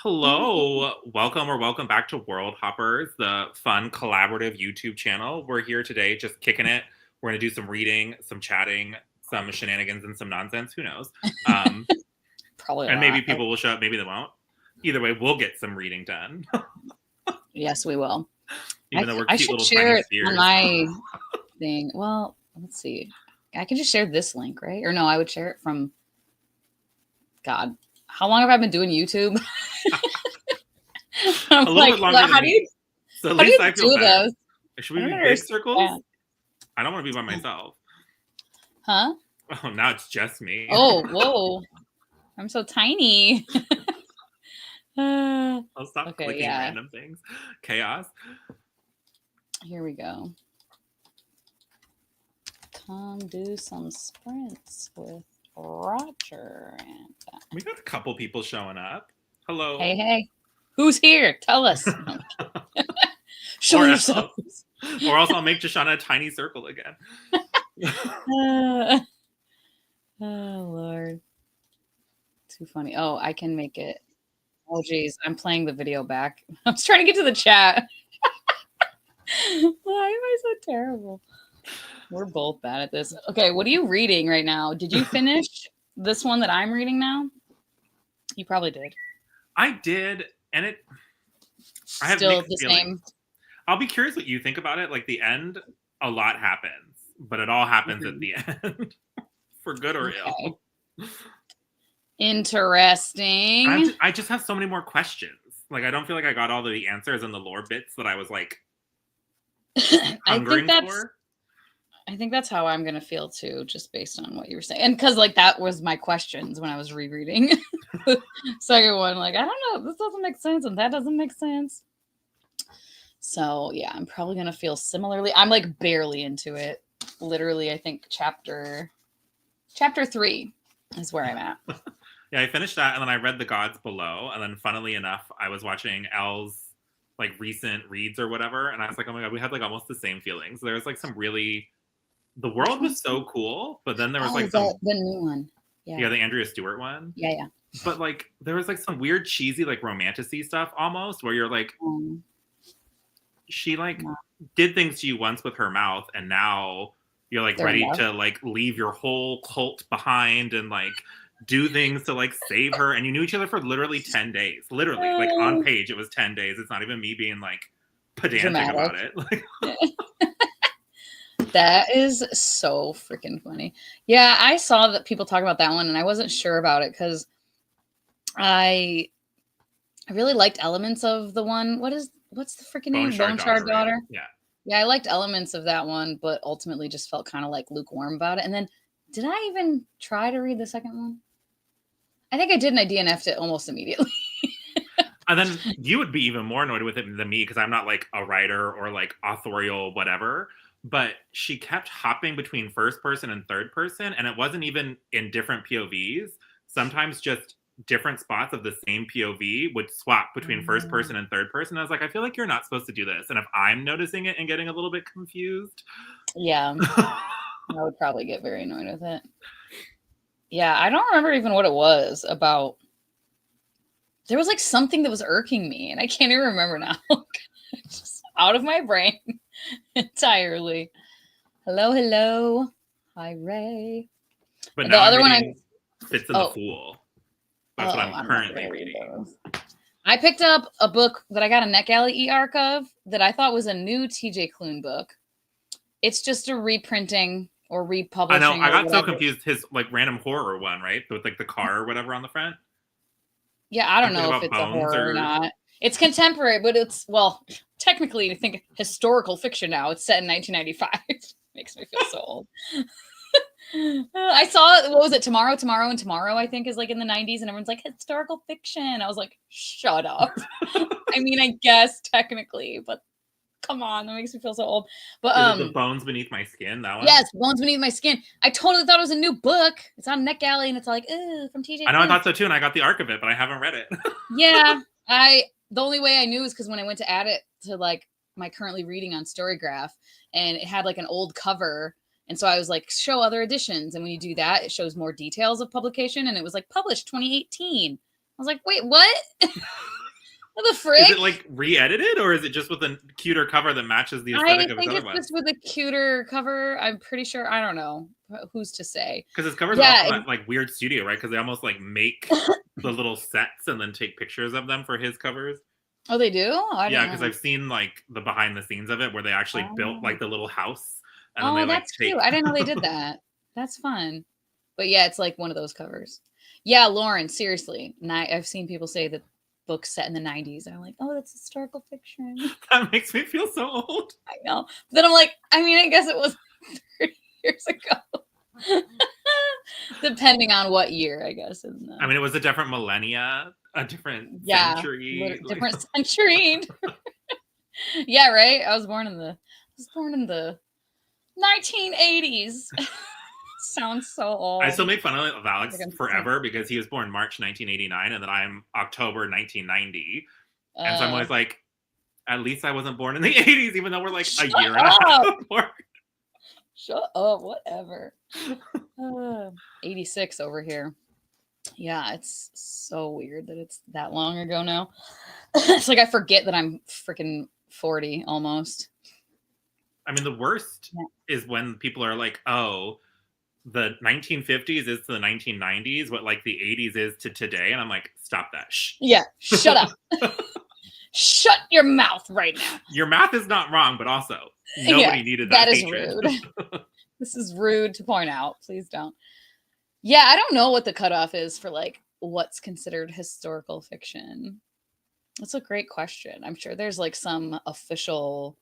Hello, welcome or welcome back to World Hoppers, the fun collaborative YouTube channel. We're here today just kicking it. We're going to do some reading, some chatting, some shenanigans, and some nonsense. Who knows? Um, Probably a and lot. maybe people will show up, maybe they won't. Either way, we'll get some reading done, Yes, we will. even though we're I cute should little share tiny it spheres. on my thing. Well, let's see. I can just share this link, right? Or no, I would share it from God. How long have I been doing YouTube? I'm A little like, bit longer how than do you me. So at how do least you I feel do better. this? Should I we don't be big understand. circles? I don't want to be by myself. Huh? Oh, now it's just me. Oh, whoa. I'm so tiny. I'll stop Okay, clicking yeah. random things. Chaos. Here we go. Come do some sprints with Roger. And We got a couple people showing up. Hello. hey. Who's here? Tell us. Show Or yourself. else, or else I'll make Deshauna a tiny circle again. Oh, Lord. Too funny. Oh, I can make it. Oh, geez. I'm playing the video back. I was trying to get to the chat. Why am I so terrible? We're both bad at this. Okay, what are you reading right now? Did you finish this one that I'm reading now? You probably did. I did, and I have Still mixed the feelings. same. I'll be curious what you think about it. Like the end, a lot happens, but it all happens at the end, for good or ill. Interesting. I just have so many more questions. Like I don't feel like I got all the answers and the lore bits that I was like hungering for. I think that's how I'm gonna feel too, just based on what you were saying. And because like that was my questions when I was rereading the second one. Like, I don't know, this doesn't make sense, and that doesn't make sense. So yeah, I'm probably gonna feel similarly. I'm like barely into it. Literally, I think chapter 3 is where I'm at. Yeah, I finished that, and then I read The Gods Below, and then funnily enough, I was watching Elle's like recent reads or whatever, and I was like, oh my god, we had like almost the same feelings. There was like some really, the world was so cool, but then there was like the new one. Yeah, the Andrea Stewart one. Yeah. But like there was like some weird cheesy like romantic-y stuff almost, where you're like, she like did things to you once with her mouth, and now you're like ready to like leave your whole cult behind and like do things to like save her. And you knew each other for literally 10 days. Literally, like on page it was 10 days. It's not even me being like pedantic about it. That is so freaking funny. Yeah, I saw that people talk about that one, and I wasn't sure about it because I really liked elements of the one. What's the freaking name? Bone Shard Daughter. Yeah, I liked elements of that one, but ultimately just felt kind of like lukewarm about it. And then, did I even try to read the second one? I think I did, and I DNF'd it almost immediately. And then you would be even more annoyed with it than me because I'm not like a writer or like authorial whatever. But she kept hopping between first person and third person, and it wasn't even in different POVs. Sometimes just different spots of the same POV would swap between first person and third person. I was like, I feel like you're not supposed to do this. And if I'm noticing it and getting a little bit confused. Yeah. I would probably get very annoyed with it. Yeah, I don't remember even what it was about. There was like something that was irking me, and I can't even remember now. Just out of my brain entirely. Hello. Hi, Ray. But the now other one Fits in the Fool. That's what I'm currently reading. I picked up a book that I got a NetGalley e-arc of that I thought was a new TJ Klune book. It's just a reprinting or republishing. I know. I got so confused. His like random horror one, right? With like the car or whatever on the front. Yeah, I don't know if it's a horror or not. It's contemporary, but it's, well, technically, I think historical fiction now. It's set in 1995. Makes me feel so old. I saw, what was it, Tomorrow, I think is like in the 90s, and everyone's like, historical fiction. I was like, shut up. I mean, I guess technically, but come on, that makes me feel so old. But The Bones Beneath My Skin, that one? Yes, Bones Beneath My Skin. I totally thought it was a new book. It's on NetGalley, and it's like, ooh, from TJ. I know, I thought so too, and I got the arc of it, but I haven't read it. Yeah, the only way I knew is because when I went to add it to like my currently reading on Storygraph, and it had like an old cover, and so I was like, show other editions, and when you do that, it shows more details of publication, and it was like published 2018. I was like, wait, what? What the frick? Is it like re-edited, or is it just with a cuter cover that matches the aesthetic of his other ones? I think it's just with a cuter cover. I'm pretty sure. I don't know. Who's to say? Because his covers are also that, like, weird studio, right? Because they almost like make the little sets and then take pictures of them for his covers. Oh, they do? Yeah, because I've seen like the behind the scenes of it where they actually built like the little house. And then they, that's cute. I didn't know they did that. That's fun. But yeah, it's like one of those covers. Yeah, Lauren, seriously. I've seen people say that books set in the 90s. I'm like, oh, that's historical fiction. That makes me feel so old. I know. But then I'm like, I mean, I guess it was 30 years ago. Depending on what year, I guess. I mean, it was a different millennia, a different century. Different century. Yeah, right? I was born in the 1980s. Sounds so old. I still make fun of Alex forever because he was born March 1989 and then I'm October 1990. And so I'm always like, at least I wasn't born in the 80s, even though we're like a year and a half apart. Shut up, whatever. 86 over here. Yeah, it's so weird that it's that long ago now. It's like I forget that I'm freaking 40 almost. I mean, the worst is when people are like, oh, the 1950s is to the 1990s, what like the 80s is to today. And I'm like, stop that. Shh. Yeah, shut up. Shut your mouth right now. Your math is not wrong, but also nobody needed that. That is rude. This is rude to point out. Please don't. Yeah, I don't know what the cutoff is for like what's considered historical fiction. That's a great question. I'm sure there's like some official.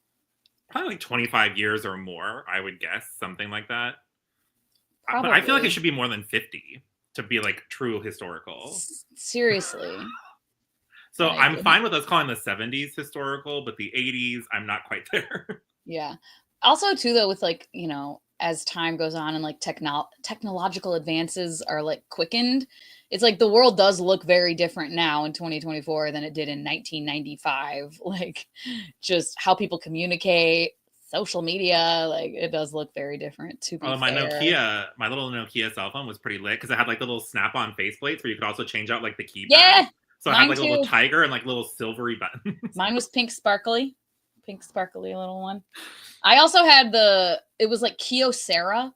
Probably like 25 years or more, I would guess, something like that. Probably. But I feel like it should be more than 50 to be like true historical. Seriously. So I'm fine with us calling the 70s historical, but the 80s, I'm not quite there. Yeah. Also, too, though, with like, you know, as time goes on and like technological advances are like quickened, it's like the world does look very different now in 2024 than it did in 1995. Like just how people communicate, social media, like it does look very different. To be fair. My little Nokia cell phone was pretty lit because it had like the little snap-on faceplates where you could also change out like the keypad. Yeah. So it had like a little tiger and like little silvery buttons. Mine was pink sparkly little one. I also had it was like Kyocera,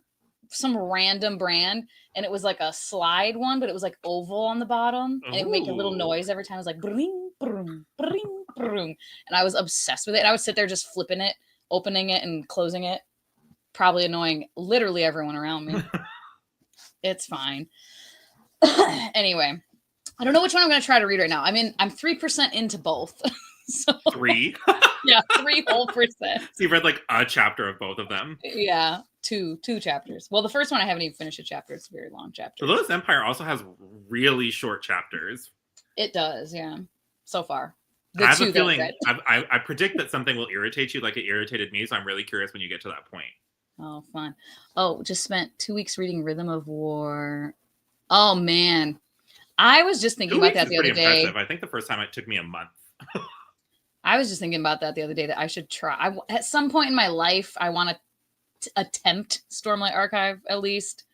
some random brand, and it was like a slide one, but it was like oval on the bottom, and it would make a little noise every time. It was like bring, bring, bring, bring, and I was obsessed with it. And I would sit there just flipping it, opening it, and closing it, probably annoying literally everyone around me. It's fine. Anyway, I don't know which one I'm going to try to read right now. I'm 3% into both. So, 3? Yeah, 3 whole percent. So you've read like a chapter of both of them? Yeah, two chapters. Well, the first one I haven't even finished a chapter. It's a very long chapter. The Lotus Empire also has really short chapters. It does, yeah. So far. I have a feeling, I predict that something will irritate you like it irritated me, so I'm really curious when you get to that point. Oh, fun. Oh, just spent 2 weeks reading Rhythm of War. Oh, man. I was just thinking about that the other day. Impressive. I think the first time it took me a month. I was just thinking about that the other day, that I should try. At some point in my life, I want to attempt Stormlight Archive, at least.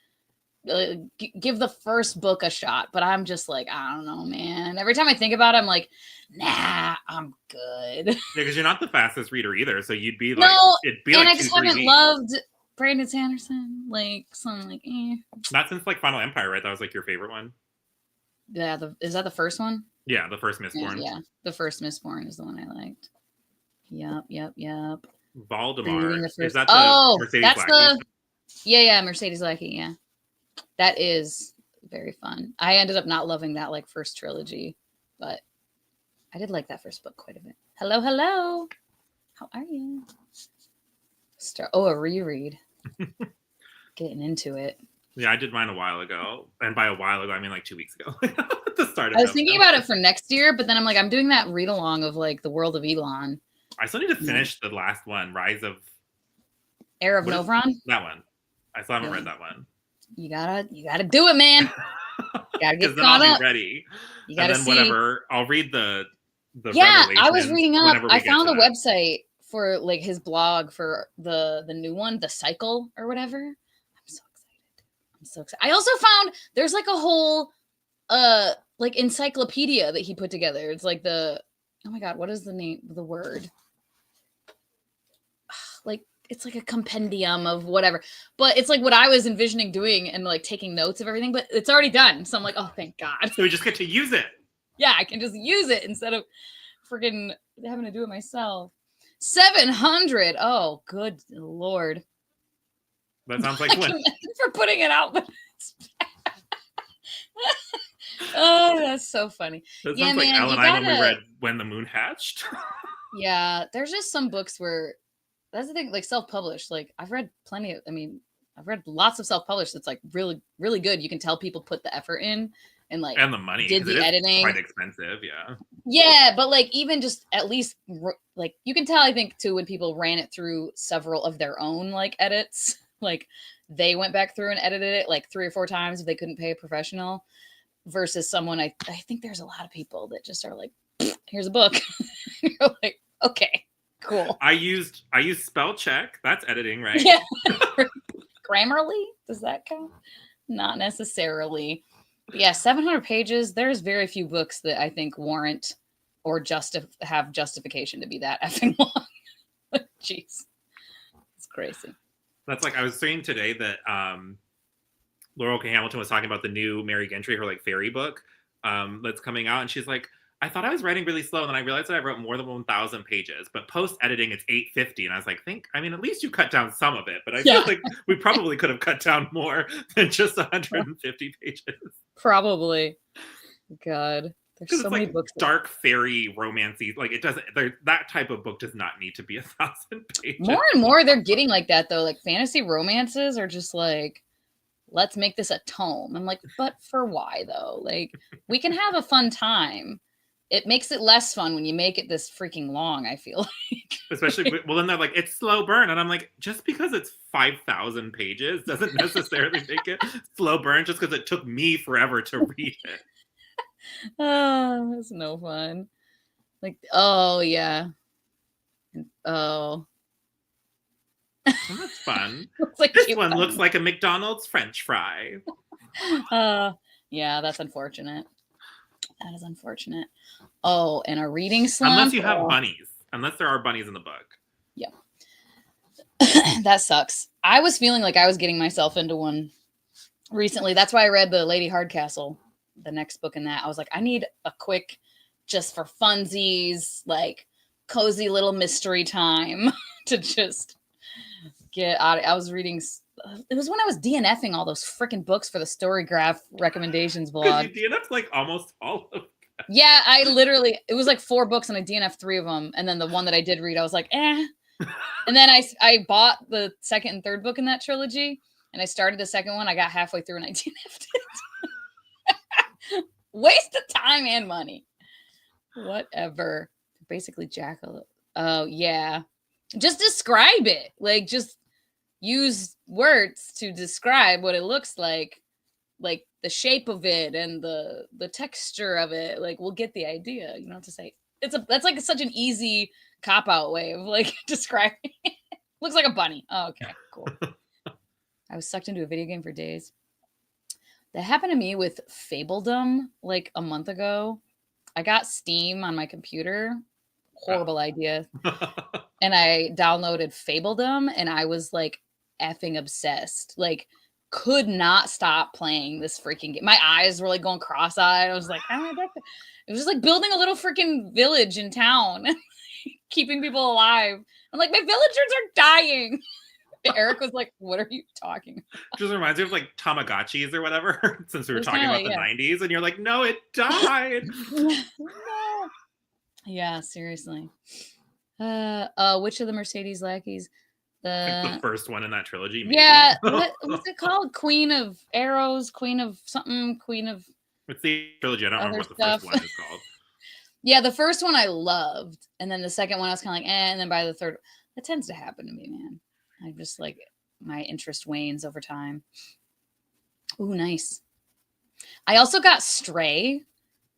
Give the first book a shot. But I'm just like, I don't know, man. Every time I think about it, I'm like, nah, I'm good. Yeah, because you're not the fastest reader either. So you'd be like, it'd be and like I just haven't loved Brandon Sanderson. Like, so I'm like, eh. Not since like Final Empire, right? That was like your favorite one. Yeah, is that the first one? Yeah, the first Mistborn. Yeah, the first Mistborn is the one I liked. Yep. Valdemar. Is that the Mercedes that's Lackey? Yeah, Mercedes Lackey, yeah. That is very fun. I ended up not loving that like first trilogy, but I did like that first book quite a bit. Hello. How are you? A reread. Getting into it. Yeah, I did mine a while ago. And by a while ago, I mean like 2 weeks ago. At the start of I was thinking about it for next year, but then I'm like, I'm doing that read along of like the World of Elon. I still need to finish the last one, Rise of Heir of Novron. That one. I still haven't read that one. You gotta do it, man. You gotta get then caught I'll up. Be ready. You gotta and then whatever. I'll read the I was reading up. I found a website for like his blog for the new one, The Cycle or whatever. I'm so excited. I also found there's like a whole like encyclopedia that he put together. It's like oh my God, what is the name of the word? Like, it's like a compendium of whatever, but it's like what I was envisioning doing and like taking notes of everything, but it's already done. So I'm like, oh, thank God. So we just get to use it. Yeah, I can just use it instead of freaking having to do it myself. 700. Oh, good Lord. That sounds like when for putting it out. Oh, that's so funny. That sounds like Elle and I when we read When the Moon Hatched. Yeah, there's just some books where that's the thing, like self-published. Like I've read I've read lots of self-published that's like really, really good. You can tell people put the effort in and like and the money did the editing. Quite expensive, yeah. Yeah, but like even just at least like you can tell, I think too, when people ran it through several of their own like edits, like they went back through and edited it like 3 or 4 times if they couldn't pay a professional, versus someone I think there's a lot of people that just are like, here's a book. You're like, okay, cool. I used spell check. That's editing, right? Yeah. Grammarly, does that count? Not necessarily. But yeah, 700 pages. There's very few books that I think warrant or have justification to be that effing long. Jeez, it's crazy. That's like I was saying today that Laurel K. Hamilton was talking about the new Mary Gentry, her like fairy book that's coming out, and she's like, I thought I was writing really slow, and then I realized that I wrote more than 1,000 pages, but post-editing it's 850, and I was like, at least you cut down some of it, but I feel like we probably could have cut down more than just 150 pages. Probably. God, there's so many like books. Dark fairy romancy, like it doesn't. That type of book does not need to be 1,000 pages. More and more, they're getting like that though. Like fantasy romances are just like, let's make this a tome. I'm like, but for why though? Like, we can have a fun time. It makes it less fun when you make it this freaking long, I feel like. Especially, well, then they're like, it's slow burn. And I'm like, just because it's 5,000 pages doesn't necessarily make it slow burn just because it took me forever to read it. Oh, that's no fun. Like, oh, yeah. Oh. That's fun. Like this one looks like a McDonald's French fry. Yeah, that's unfortunate. That is unfortunate. Oh, and a reading slump. Unless you have bunnies. Unless there are bunnies in the book. Yeah. That sucks. I was feeling like I was getting myself into one recently. That's why I read the Lady Hardcastle, the next book in that. I was like, I need a quick, just for funsies, like cozy little mystery time to just get out. I was reading. It was when I was DNFing all those freaking books for the Storygraph recommendations blog. You DNF'd like almost all of them. Yeah, it was like 4 books and I DNF'd 3 of them. And then the one that I did read, I was like, eh. And then I bought the second and third book in that trilogy and I started the second one. I got halfway through and I DNF'd it. Waste of time and money. Whatever. Basically Jackal. Oh, yeah. Just describe it. Like, just use words to describe what it looks like the shape of it and the texture of it. Like, we'll get the idea. You don't have to say that's like such an easy cop-out way of like describing it. Looks like a bunny. Oh, okay, cool. I was sucked into a video game for days. That happened to me with Fabledom like a month ago. I got Steam on my computer. Horrible idea. And I downloaded Fabledom and I was like effing obsessed. Like, could not stop playing this freaking game. My eyes were like going cross-eyed. I was like, oh, it was just like building a little freaking village in town, keeping people alive. I'm like, my villagers are dying. Eric was like, what are you talking about? Just reminds me of like Tamagotchis or whatever, since we were talking about the 90s, and you're like, no, it died. Yeah, seriously. Which of the Mercedes lackeys? Like the first one in that trilogy. Maybe. Yeah, what's it called? Queen of Arrows, Queen of something, Queen of. It's the trilogy. I don't remember what the first one is called. Yeah, the first one I loved, and then the second one I was kind of like, and then by the third, that tends to happen to me, man. I just like my interest wanes over time. Ooh, nice. I also got Stray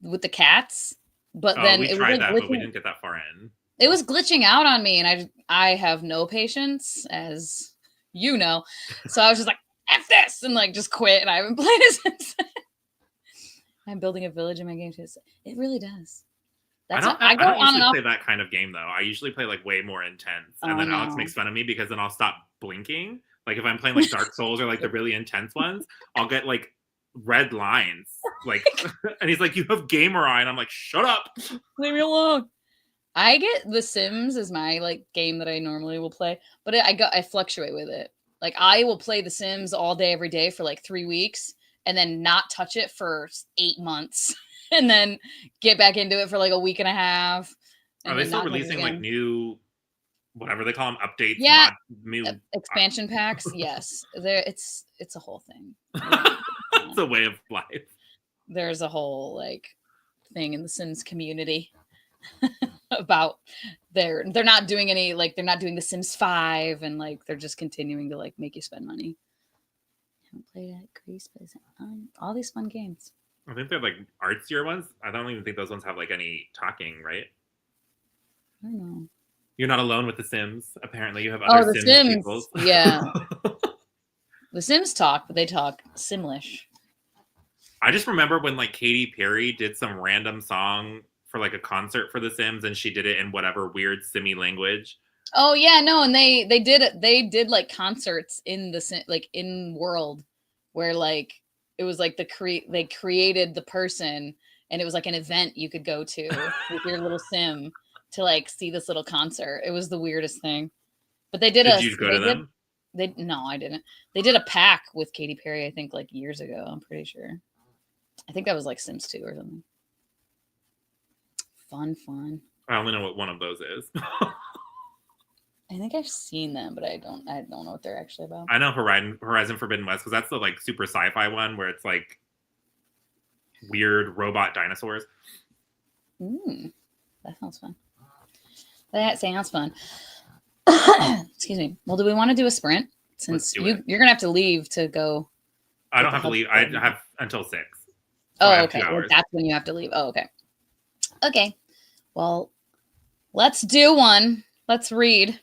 with the cats, but then we tried that, but we didn't get that far in. It was glitching out on me, and I have no patience, as you know. So I was just like, F this, and like just quit, and I haven't played it since. I'm building a village in my game too. It really does. I don't usually play that kind of game though. I usually play like way more intense, and then Alex makes fun of me because then I'll stop blinking. Like if I'm playing like Dark Souls or like the really intense ones, I'll get like red lines. Like, and he's like, "You have gamer eye," and I'm like, "Shut up, leave me alone." I get The Sims is my like game that I normally will play, but I fluctuate with it. Like I will play The Sims all day every day for like 3 weeks, and then not touch it for 8 months. And then get back into it for like a week and a half. Are they still releasing like new, whatever they call them, updates? Yeah, expansion packs. Yes, it's a whole thing. It's a way of life. There's a whole like thing in the Sims community about they're not doing any like they're not doing The Sims 5 and like they're just continuing to like make you spend money. I haven't played at Greece, but all these fun games. I think they're like artsier ones. I don't even think those ones have like any talking, right? I don't know. You're not alone with The Sims. Apparently, you have other Sims people. Yeah. The Sims talk, but they talk Simlish. I just remember when like Katy Perry did some random song for like a concert for The Sims, and she did it in whatever weird Simmy language. Oh yeah, no, and they did like concerts in the like in world where like it was like they created the person and it was like an event you could go to with your little sim to like see this little concert. It was the weirdest thing. But they did Did you go to them? No, I didn't. They did a pack with Katy Perry, I think like years ago, I'm pretty sure. I think that was like Sims 2 or something. Fun. I only know what one of those is. I think I've seen them, but I don't know what they're actually about. I know Horizon Forbidden West because that's the like super sci-fi one where it's like weird robot dinosaurs. That sounds fun. That sounds fun. Excuse me. Well, do we want to do a sprint? Since you're gonna have to leave to go. I don't have to leave. I have until 6. So okay. Well, that's when you have to leave. Oh, okay. Okay. Well, let's do one. Let's read.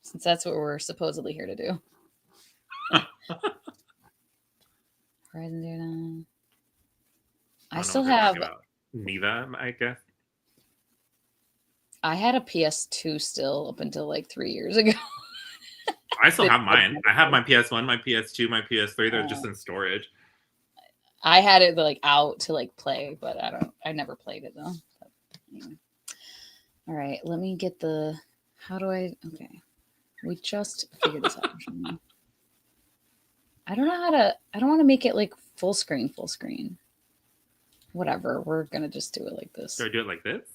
Since that's what we're supposedly here to do. Horizon Zero Dawn. I still have Neva, I guess. I had a PS2 still up until like 3 years ago. I still have mine. I have my PS1, my PS2, my PS3. They're just in storage. I had it like out to like play, but I never played it though. But, anyway. All right, let me get okay. We just figured this out. I don't want to make it like full screen. Whatever. We're going to just do it like this. Should I do it like this?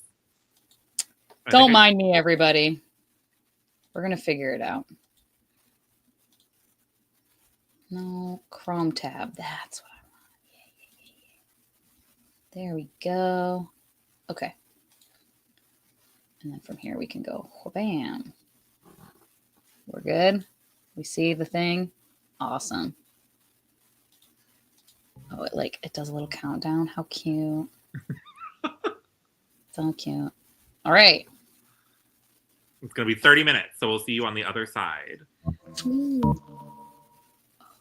Don't mind me, everybody. We're going to figure it out. No, Chrome tab. That's what I want. Yeah. There we go. Okay. And then from here we can go, bam. We're good. We see the thing. Awesome. Oh, it does a little countdown. How cute. So cute. All right. It's going to be 30 minutes, so we'll see you on the other side. Ooh. Oh,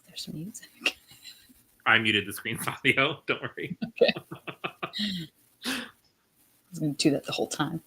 there's some music. I muted the screen's audio. Don't worry. Okay. I was going to do that the whole time.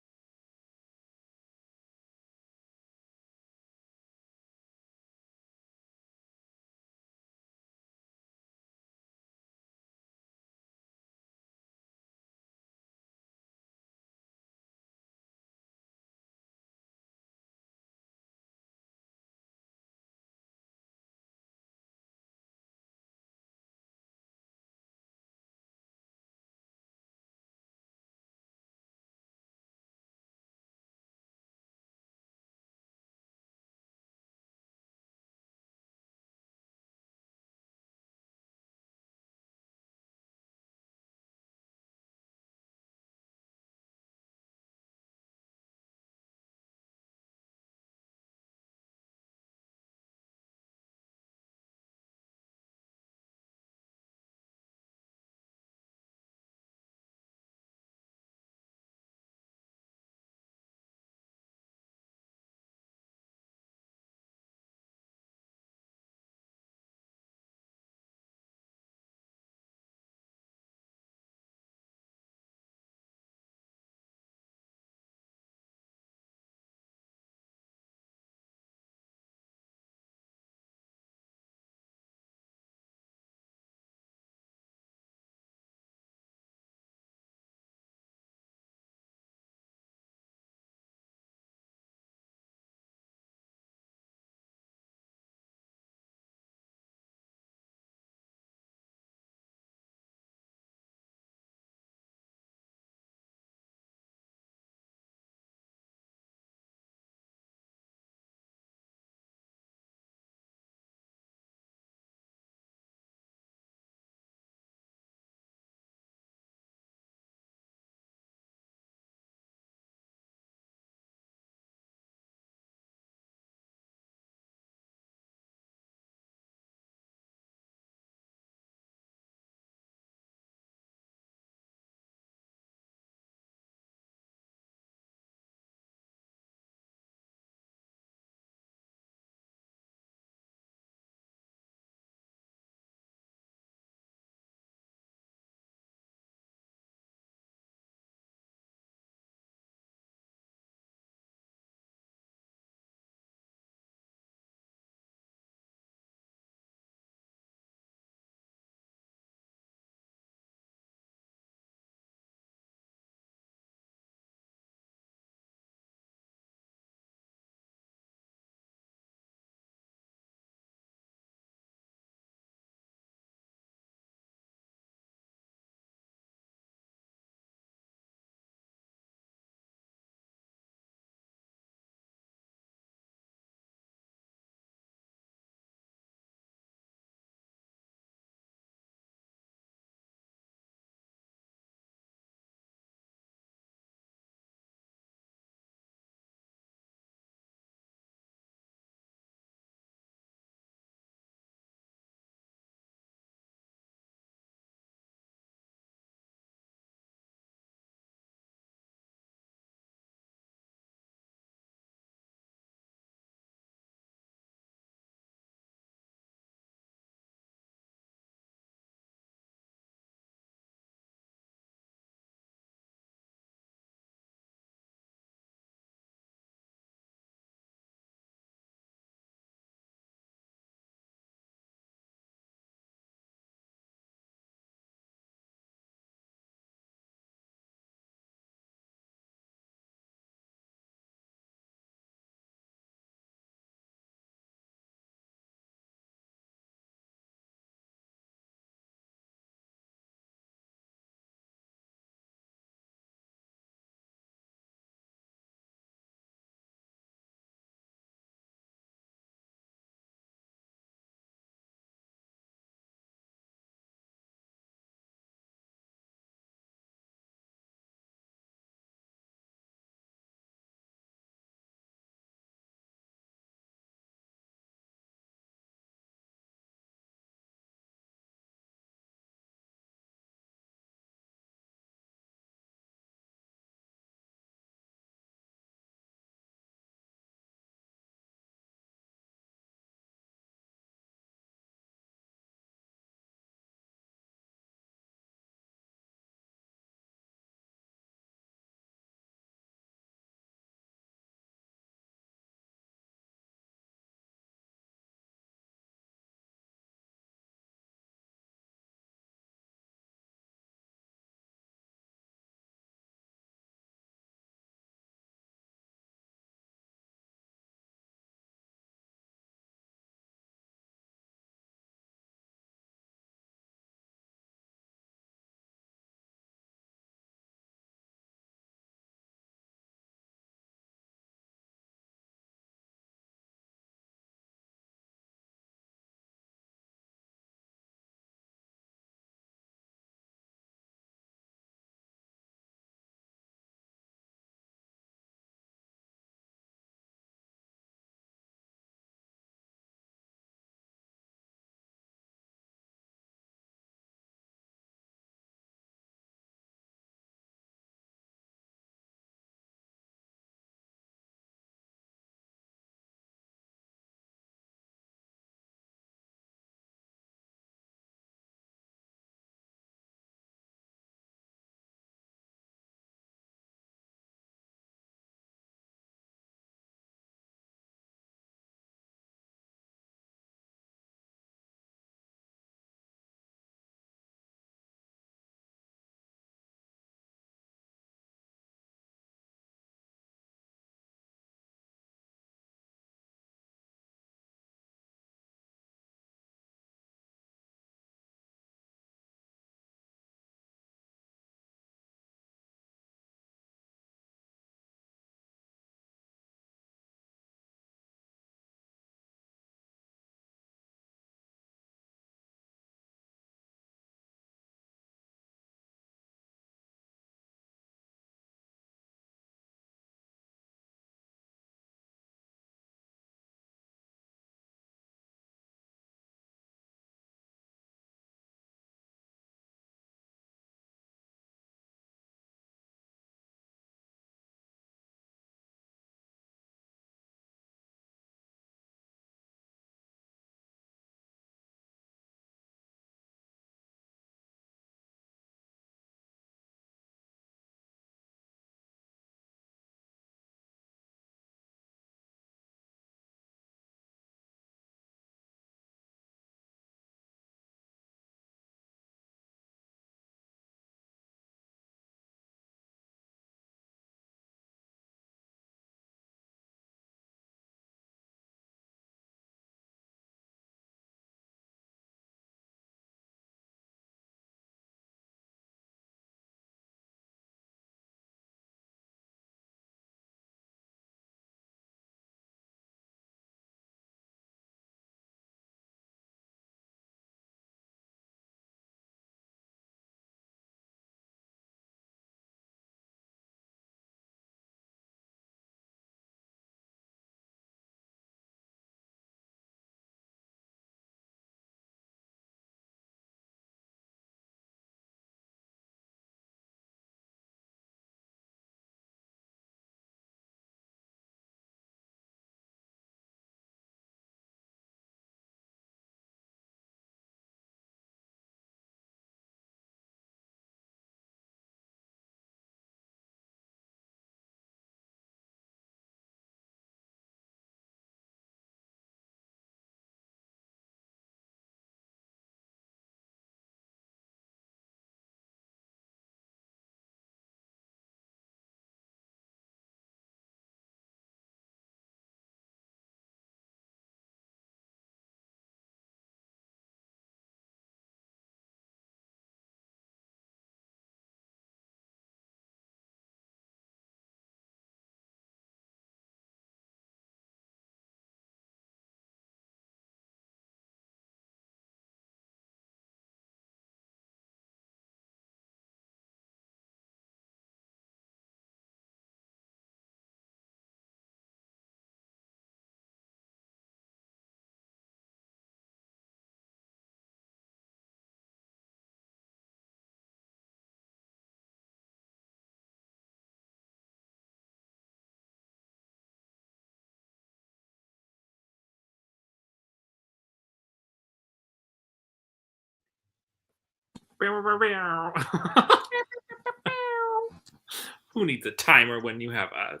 Who needs a timer when you have us?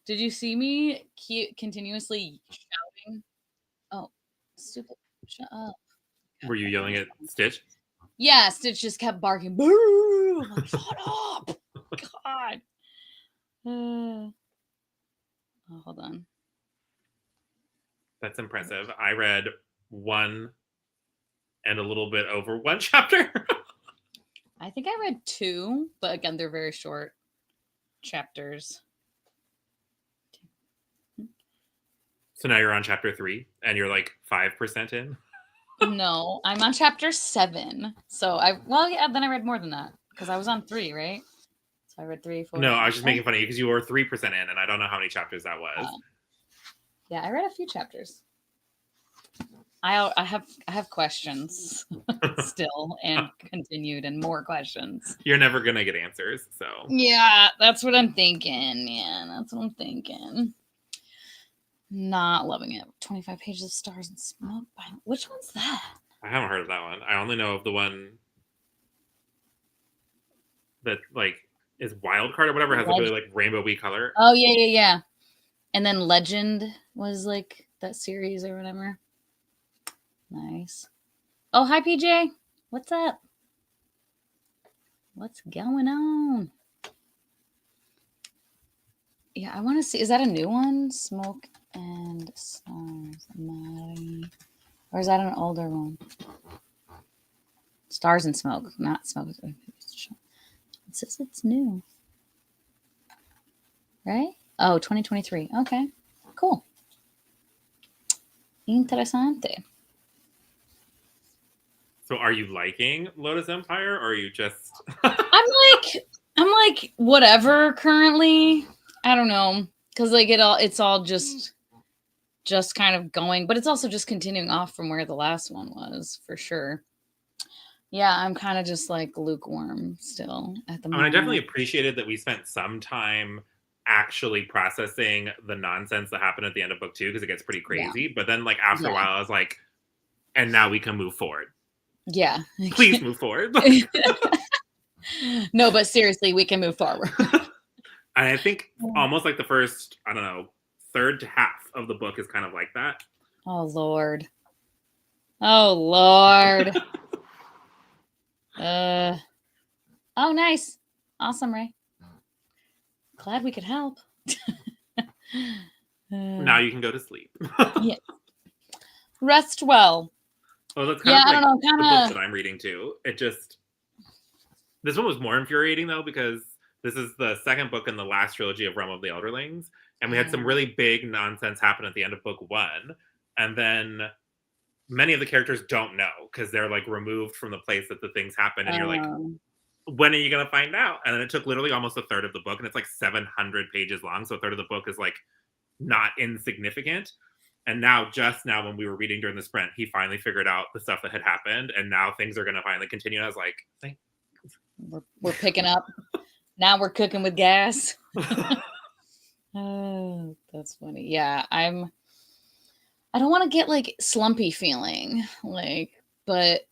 Did you see me continuously shouting? Oh, stupid. Shut up. Were you yelling at Stitch? Yeah, Stitch just kept barking. Boo! Like, shut up! God. Oh, hold on. That's impressive. I read 1 and a little bit over 1 chapter. I think I read 2, but again, they're very short chapters. So now you're on chapter 3 and you're like 5% in? No, I'm on chapter 7. So then I read more than that because I was on 3, right? So I read 3, 4. No, I was just making fun of you because you were 3% in and I don't know how many chapters that was. Yeah, I read a few chapters. I have questions still and continued and more questions. You're never gonna get answers, so yeah, that's what I'm thinking. Yeah, that's what I'm thinking. Not loving it. 25 pages of Stars and Smoke. Which one's that? I haven't heard of that one. I only know of the one that like is Wildcard or whatever, has a really like rainbowy color. Oh yeah. And then Legend was like that series or whatever. Nice. Oh, hi PJ. What's up? What's going on? Yeah, I want to see. Is that a new one? Smoke and Stars. Or is that an older one? Stars and Smoke, not Smoke. It says it's new. Right? Oh, 2023. Okay. Cool. Interesante. So are you liking Lotus Empire or are you just I'm like whatever currently. I don't know. Cause like it's all just kind of going, but it's also just continuing off from where the last one was for sure. Yeah, I'm kind of just like lukewarm still at the moment. I definitely appreciated that we spent some time actually processing the nonsense that happened at the end of book 2 because it gets pretty crazy. Yeah. But then like after a while I was like, and now we can move forward. Yeah. Please move forward. No, but seriously, we can move forward. And I think almost like the first, I don't know, third to half of the book is kind of like that. Oh, Lord. Oh, Lord. Oh, nice. Awesome, Ray. Glad we could help. Now you can go to sleep. Yeah. Rest well. Well, that's kind of like the book that I'm reading too. This one was more infuriating though because this is the second book in the last trilogy of Realm of the Elderlings, and we had some really big nonsense happen at the end of book 1, and then many of the characters don't know because they're like removed from the place that the things happen, and you're like, when are you gonna find out? And then it took literally almost a third of the book, and it's like 700 pages long, so a third of the book is like not insignificant. And just now, when we were reading during the sprint, he finally figured out the stuff that had happened, and now things are going to finally continue. And I was like, thanks. We're picking up. Now we're cooking with gas. Oh, that's funny. Yeah, I don't want to get like slumpy feeling, but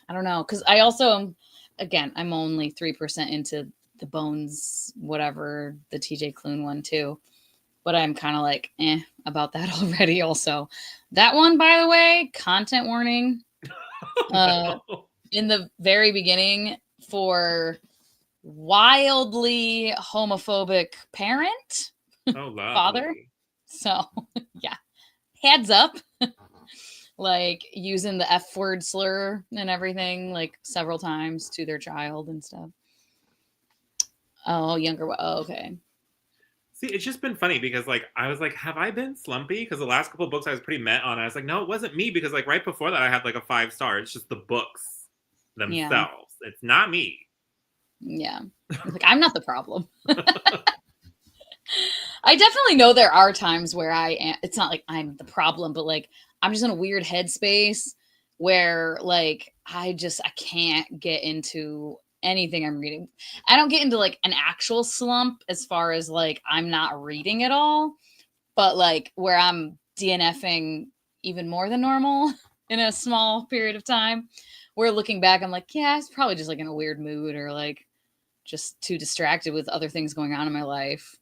I don't know, because I also I'm only 3% into the Bones, whatever, the TJ Klune one too. But I'm kind of like, about that already also. That one, by the way, content warning. No. In the very beginning for wildly homophobic parent. Father. So, yeah. Heads up. Like using the F word slur and everything, like several times to their child and stuff. Oh, younger. Oh, okay. See, it's just been funny because, like, I was like, have I been slumpy? Because the last couple of books I was pretty met on. I was like, no, it wasn't me. Because, like, right before that, I had, like, a 5-star. It's just the books themselves. Yeah. It's not me. Yeah. Like, I'm not the problem. I definitely know there are times where I am. It's not like I'm the problem, but, like, I'm just in a weird headspace where, like, I can't get into anything I'm reading. I don't get into like an actual slump as far as like I'm not reading at all, but like where I'm DNFing even more than normal in a small period of time. Where looking back, I'm like, yeah, it's probably just like in a weird mood or like just too distracted with other things going on in my life.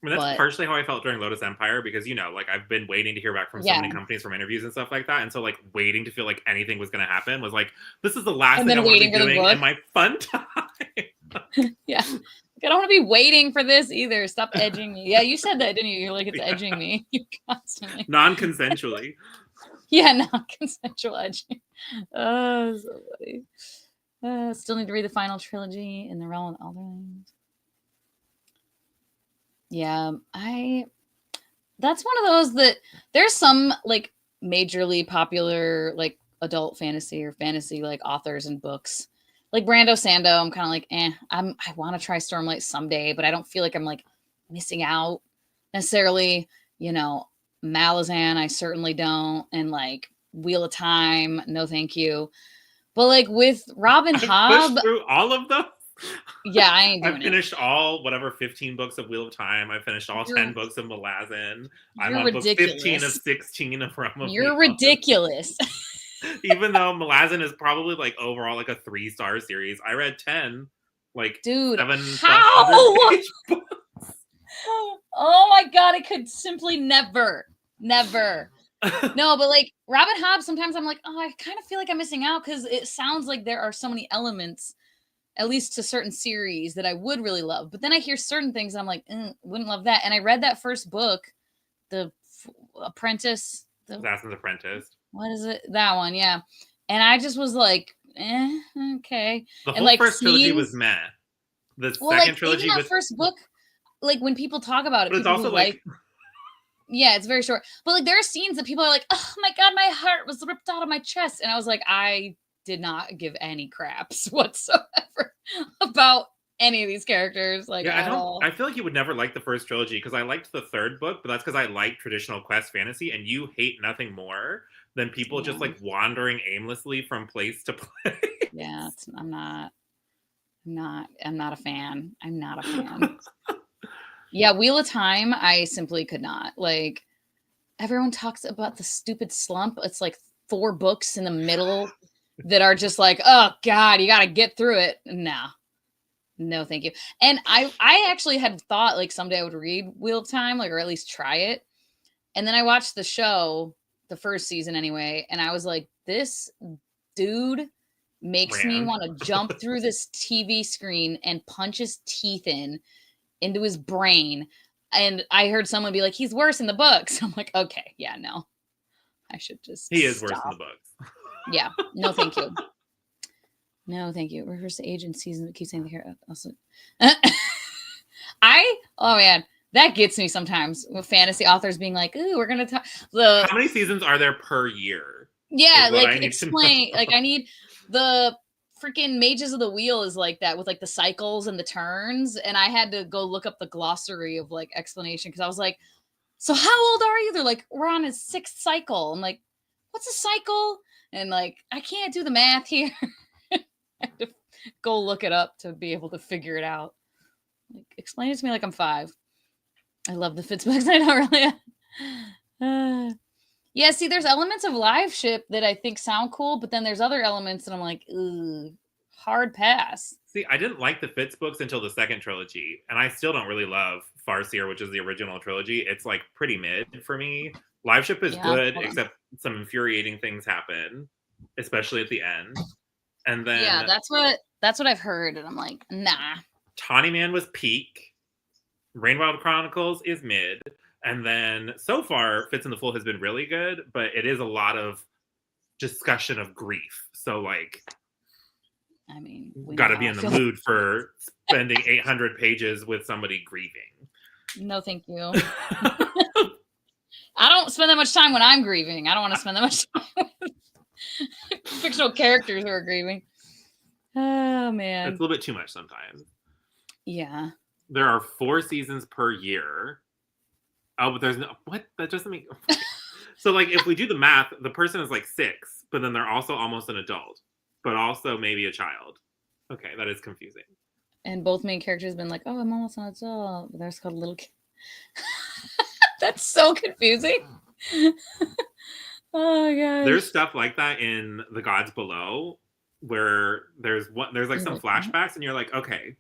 I mean, that's partially how I felt during Lotus Empire because, like, I've been waiting to hear back from so many companies from interviews and stuff like that. And so, like, waiting to feel like anything was going to happen was like, this is the last thing I want to be doing in my fun time. Yeah. I don't want to be waiting for this either. Stop edging me. Yeah, you said that, didn't you? You're like, it's edging me. You constantly. Non-consensually. Yeah, non-consensual edging. Oh, so funny. Still need to read the final trilogy in the realm of Elderlings. Yeah, that's one of those that there's some like majorly popular like adult fantasy or fantasy like authors and books. Like Brando Sando, I'm kind of like, I want to try Stormlight someday, but I don't feel like I'm like missing out necessarily. Malazan, I certainly don't. And like Wheel of Time, no thank you. But like with Robin Hobb, pushed through all of them. Yeah, I ain't doing I've finished all 15 books of Wheel of Time. I finished all 10 books of Malazan. I'm on book 15 of 16 of Realm of You're ridiculous. Even though Malazan is probably like overall like a 3-star series, I read 10 dude, 700 page books. Oh my god, I could simply never. No, but like Robin Hobb, sometimes I'm like, oh, I kind of feel like I'm missing out because it sounds like there are so many elements, at least to certain series, that I would really love. But then I hear certain things and I'm like, wouldn't love that. And I read that first book, The Apprentice. Assassin's Apprentice. What is it? That one, yeah. And I just was like, okay. The whole first trilogy was meh. The second trilogy was first book. Like when people talk about it, but it's also like yeah, it's very short. But like there are scenes that people are like, oh my god, my heart was ripped out of my chest, and I was like, I did not give any craps whatsoever about any of these characters. Like, yeah, I feel like you would never like the first trilogy because I liked the third book, but that's because I like traditional quest fantasy, and you hate nothing more than people just like wandering aimlessly from place to place. Yeah, I'm not a fan. I'm not a fan. Yeah, Wheel of Time, I simply could not. Like, everyone talks about the stupid slump. It's like 4 books in the middle that are just like, oh god, you got to get through it. No, thank you. And I actually had thought like someday I would read Wheel of Time, like, or at least try it. And then I watched the show, the first season anyway, and I was like, this dude makes me want to jump through this TV screen and punch his teeth into his brain. And I heard someone be like, he's worse in the books. I'm like, okay, yeah, no. I should just He is worse in the books. Yeah, no, thank you. No, thank you. Reverse the age and season. Keep saying the hair. Also, oh man, that gets me sometimes with fantasy authors being like, "Ooh, we're gonna talk." How many seasons are there per year? Yeah, like explain. Like I need the freaking Mages of the Wheel is like that with like the cycles and the turns, and I had to go look up the glossary of like explanation because I was like, "So how old are you?" They're like, "We're on his 6th cycle." I'm like, "What's a cycle?" And like, I can't do the math here. I have to go look it up to be able to figure it out. Like, explain it to me like I'm 5. I love the Fitzbooks. I don't really. Yeah, see, there's elements of live ship that I think sound cool, but then there's other elements that I'm like, ooh, hard pass. See, I didn't like the Fitz books until the second trilogy, and I still don't really love Farseer, which is the original trilogy. It's like pretty mid for me. Live ship is good, except some infuriating things happen, especially at the end. And then yeah, that's what I've heard, and I'm like, nah. Tawny Man was peak. Rainwild Chronicles is mid. And then so far, Fitz and the Fool has been really good, but it is a lot of discussion of grief. So like, I mean, got to be in the mood for spending 800 pages with somebody grieving. No, thank you. I don't spend that much time when I'm grieving. I don't want to spend that much time with fictional characters who are grieving. Oh man, it's a little bit too much sometimes. Yeah, there are 4 seasons per year. Oh, but there's no what? That doesn't make so like if we do the math, the person is like 6, but then they're also almost an adult, but also maybe a child. Okay, that is confusing. And both main characters have been like, "Oh, I'm almost an adult," but they're called a little kid. That's so confusing. Oh gosh. There's stuff like that in The Gods Below where there's like some flashbacks and you're like, okay.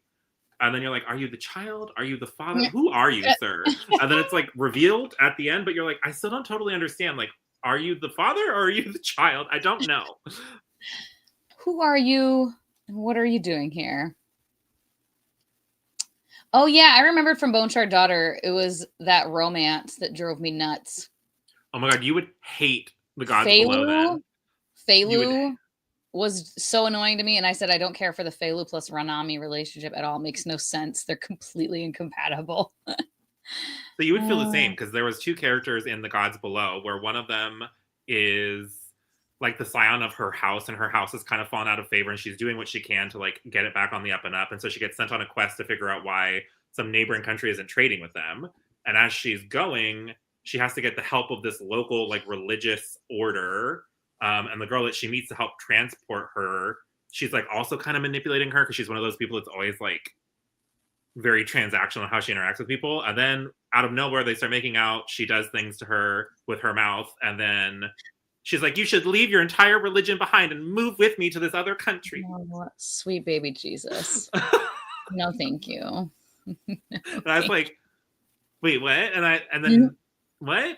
And then you're like, are you the child? Are you the father? Who are you, sir? And then it's like revealed at the end, but you're like, I still don't totally understand. Like, are you the father or are you the child? I don't know. Who are you? And what are you doing here? Oh yeah, I remembered from Bone Shard Daughter. It was that romance that drove me nuts. Oh my god, you would hate The Gods Below then. Feilu was so annoying to me, and I said I don't care for the Feilu plus Ranami relationship at all. It makes no sense. They're completely incompatible. So you would feel the same because there was two characters in The Gods Below where one of them is like the scion of her house, and her house has kind of fallen out of favor, and she's doing what she can to like get it back on the up and up. And so she gets sent on a quest to figure out why some neighboring country isn't trading with them. And as she's going, she has to get the help of this local like religious order. And the girl that she meets to help transport her, she's like also kind of manipulating her because she's one of those people that's always like very transactional in how she interacts with people. And then out of nowhere, they start making out. She does things to her with her mouth. And then she's like, you should leave your entire religion behind and move with me to this other country. Oh, sweet baby Jesus. No, thank you. And I was like, wait, what? And then what?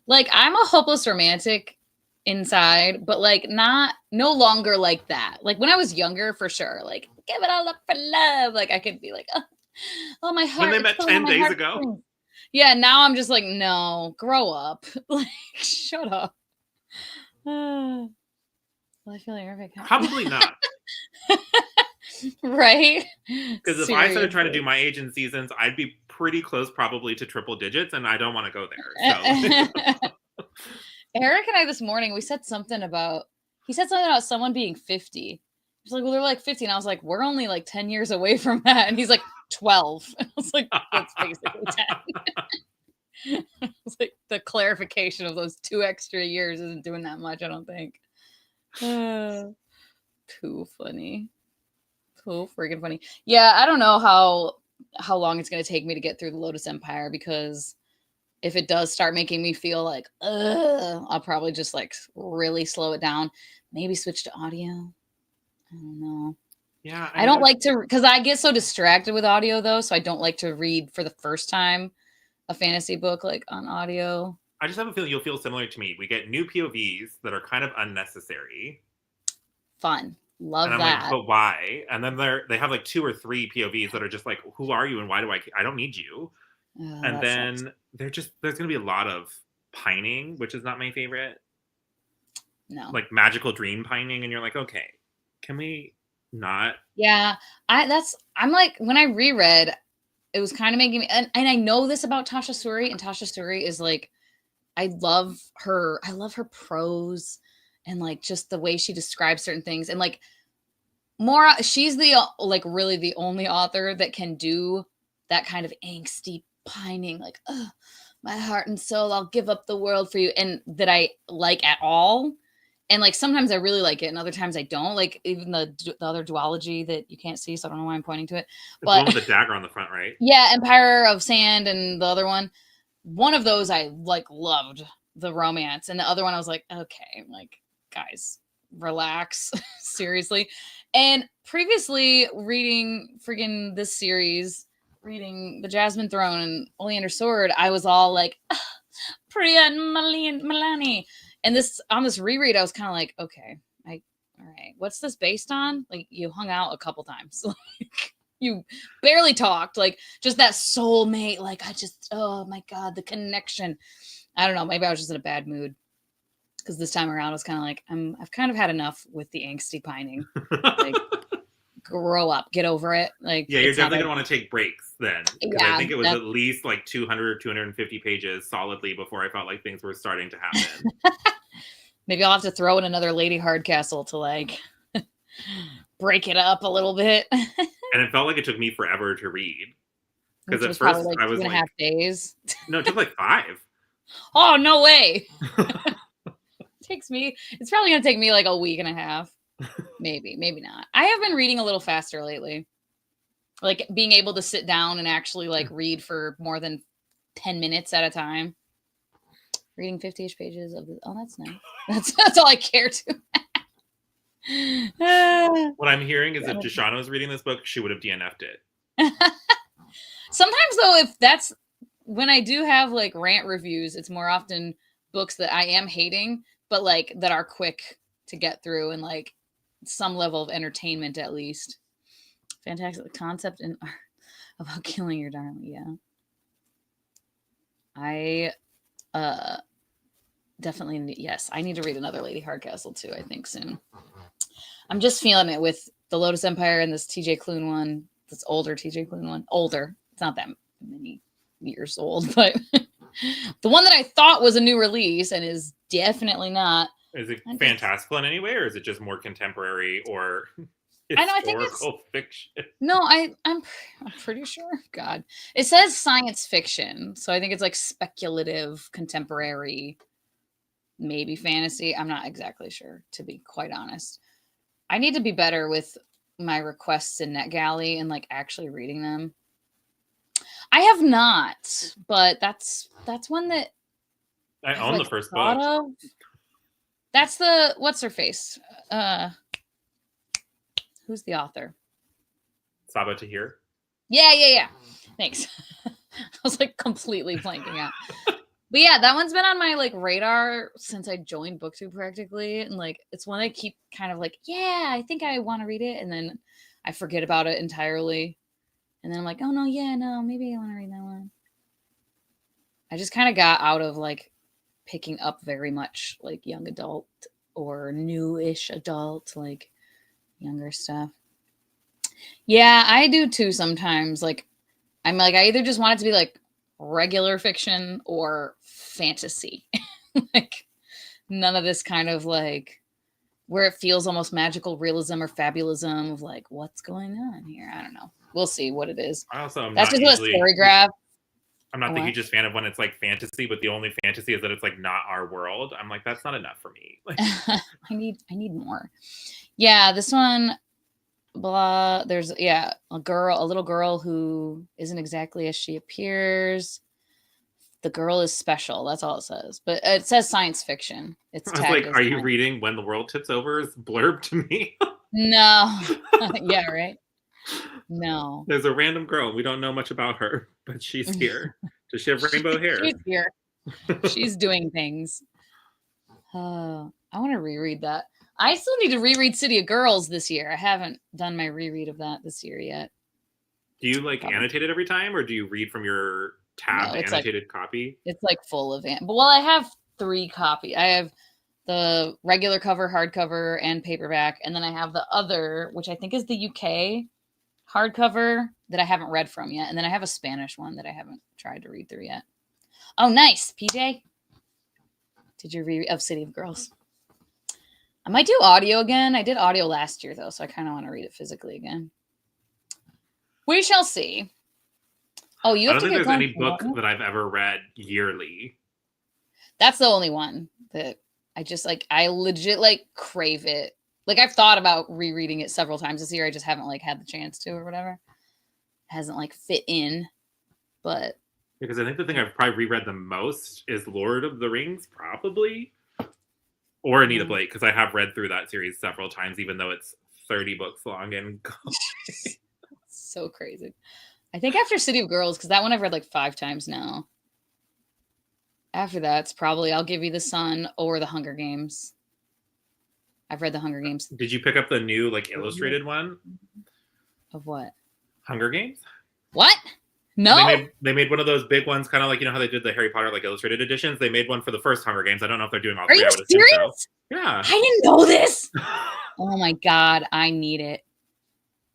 Like, I'm a hopeless romantic inside, but like no longer like that. Like when I was younger, for sure, like give it all up for love. Like I could be like, oh my heart. When they met 10 days ago. Yeah, now I'm just like, no, grow up. Like, shut up. Well, I feel like probably not. Right? Because if I started trying to do my age in seasons, I'd be pretty close probably to triple digits, and I don't want to go there. So. Eric and I this morning, he said something about someone being 50. He's like, well, they're like 50. And I was like, we're only like 10 years away from that. And he's like, 12. And I was like, that's basically 10. It's like the clarification of those 2 extra years isn't doing that much, I don't think. Too funny. Too freaking funny. Yeah, I don't know how long it's going to take me to get through the Lotus Empire, because if it does start making me feel like, I'll probably just like really slow it down. Maybe switch to audio. I don't know. Yeah. I don't like to, because I get so distracted with audio though. So I don't like to read for the first time a fantasy book like on audio. I just have a feeling you'll feel similar to me. We get new POVs that are kind of unnecessary. Fun. Love and I'm that. Like, but why? And then they have like 2 or 3 POVs that are just like, who are you and why do I don't need you? And then there's going to be a lot of pining, which is not my favorite. No. Like magical dream pining. And you're like, okay, can we not? Yeah. I'm like, when I reread, it was kind of making me, and I know this about Tasha Suri, and Tasha Suri is like, I love her prose and like just the way she describes certain things. And like she's the like really the only author that can do that kind of angsty pining, like, oh, my heart and soul, I'll give up the world for you, and that I like at all. And like sometimes I really like it, and other times I don't. Like even the other duology that you can't see, so I don't know why I'm pointing to it. But one with the dagger on the front, right? Yeah, Empire of Sand, and the other one of those I like loved the romance, and the other one I was like, okay, like guys, relax. Seriously. And previously reading friggin' this series, reading The Jasmine Throne and Oleander Sword, I was all like, Priya and Milani. And on this reread, I was kind of like, okay, all right, what's this based on? Like, you hung out a couple times. Like, you barely talked. Like, just that soulmate. Like, oh my God, the connection. I don't know. Maybe I was just in a bad mood. Because this time around, I was kind of like, I've kind of had enough with the angsty pining. Like, grow up, get over it. Like, yeah, you're definitely gonna want to take breaks then. Because yeah, I think it was at least like 200 or 250 pages solidly before I felt like things were starting to happen. Maybe I'll have to throw in another Lady Hardcastle to like break it up a little bit. And it felt like it took me forever to read. Because at first like I was 2.5 days. No, it took like 5. Oh, no way. It's probably gonna take me like a week and a half. Maybe not. I have been reading a little faster lately. Like being able to sit down and actually like read for more than 10 minutes at a time. Reading 50-ish pages of the. Oh, that's nice. That's all I care to. What I'm hearing is if Deshauna was reading this book, she would have DNF'd it. Sometimes though, if that's when I do have like rant reviews, it's more often books that I am hating, but like that are quick to get through and like some level of entertainment at least. Fantastic concept and about killing your darling. Yeah. I definitely yes, I need to read another Lady Hardcastle too, I think soon. I'm just feeling it with the Lotus Empire and this TJ Klune one. This older TJ Klune one. Older. It's not that many years old, but the one that I thought was a new release and is definitely not. Is it fantastical in any way, or is it just more contemporary or I think it's fiction? No, I'm pretty sure. God, it says science fiction, so I think it's like speculative, contemporary, maybe fantasy. I'm not exactly sure, to be quite honest. I need to be better with my requests in NetGalley and like actually reading them. I have not, but that's one that I own the first book. Of. That's the what's her face? Who's the author? Sabaa Tahir. Yeah. Thanks. I was like completely blanking out. But yeah, that one's been on my like radar since I joined BookTube practically, and like it's one I keep kind of like, yeah, I think I want to read it, and then I forget about it entirely, and then I'm like, oh no, maybe I want to read that one. I just kind of got out of like picking up very much like young adult or newish adult, like younger stuff. Yeah, I do too sometimes. Like I'm like, I either just want it to be like regular fiction or fantasy. Like none of this kind of like where it feels almost magical realism or fabulism of like what's going on here. I don't know. We'll see what it is. I also that's just what Storygraph. I'm not the hugest fan of when it's like fantasy, but the only fantasy is that it's like not our world. I'm like, that's not enough for me. Like, I need more. Yeah, this one, blah. There's a little girl who isn't exactly as she appears. The girl is special. That's all it says. But it says science fiction. It's I was like, are you reading When the World Tips Over? Is blurb to me. No. Yeah, right. No. There's a random girl. We don't know much about her, but she's here. Does she have rainbow hair? She's here. She's doing things. I want to reread that. I still need to reread City of Girls this year. I haven't done my reread of that this year yet. Do you like annotate it every time, or do you read from your tab annotated copy? It's like full of well, I have 3 copies. I have the regular cover, hardcover, and paperback, and then I have the other, which I think is the UK hardcover that I haven't read from yet, and then I have a Spanish one that I haven't tried to read through yet. Oh, nice, PJ. Did you read of City of Girls? I might do audio again. I did audio last year though, so I kind of want to read it physically again. We shall see. Oh, you have to get going. I don't think there's any book that I've ever read yearly. That's the only one that I just like. I legit like crave it. Like I've thought about rereading it several times this year. I just haven't like had the chance to or whatever. It hasn't like fit in, but because I think the thing I've probably reread the most is Lord of the Rings, probably, or Anita Blake, because I have read through that series several times, even though it's 30 books long and so crazy. I think after City of Girls, because that one I've read like 5 times now. After that, it's probably I'll Give You the Sun or The Hunger Games. I've read The Hunger Games. Did you pick up the new like illustrated one? Of what? Hunger Games? What? No. They made one of those big ones, kind of like, you know how they did the Harry Potter like illustrated editions. They made one for the first Hunger Games. I don't know if they're doing all 3. Are you serious? Yeah. I didn't know this. Oh my God, I need it.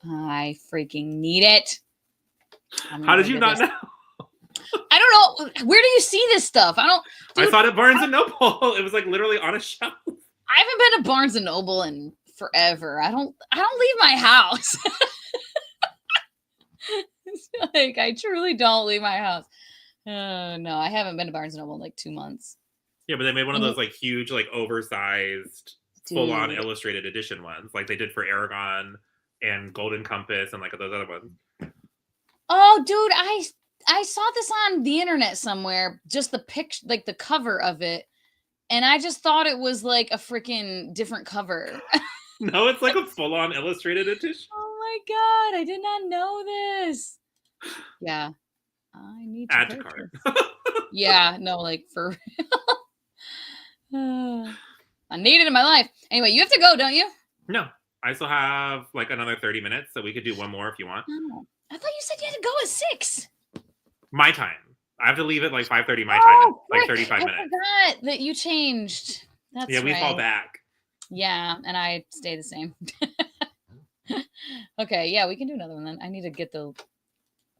I freaking need it. How did you not know? I don't know. Where do you see this stuff? I saw it at Barnes and Noble. It was like literally on a shelf. I haven't been to Barnes and Noble in forever. I don't leave my house. Like I truly don't leave my house. No, I haven't been to Barnes and Noble in like 2 months. Yeah, but they made one of those like huge, like oversized, full-on illustrated edition ones, like they did for Aragon and Golden Compass and like those other ones. Oh, dude, I saw this on the internet somewhere, just the picture, like the cover of it, and I just thought it was like a freaking different cover. No, it's like a full-on illustrated edition. Oh my god, I did not know this. Yeah. I need to add to cart. Yeah, no, like for real. I need it in my life. Anyway, you have to go, don't you? No, I still have like another 30 minutes, so we could do one more if you want. Oh, I thought you said you had to go at 6. My time. I have to leave at like 5:30 my time, like 35 minutes. I forgot that you changed. That's yeah, we fall back. Yeah, and I stay the same. Okay, yeah, we can do another one then. I need to get the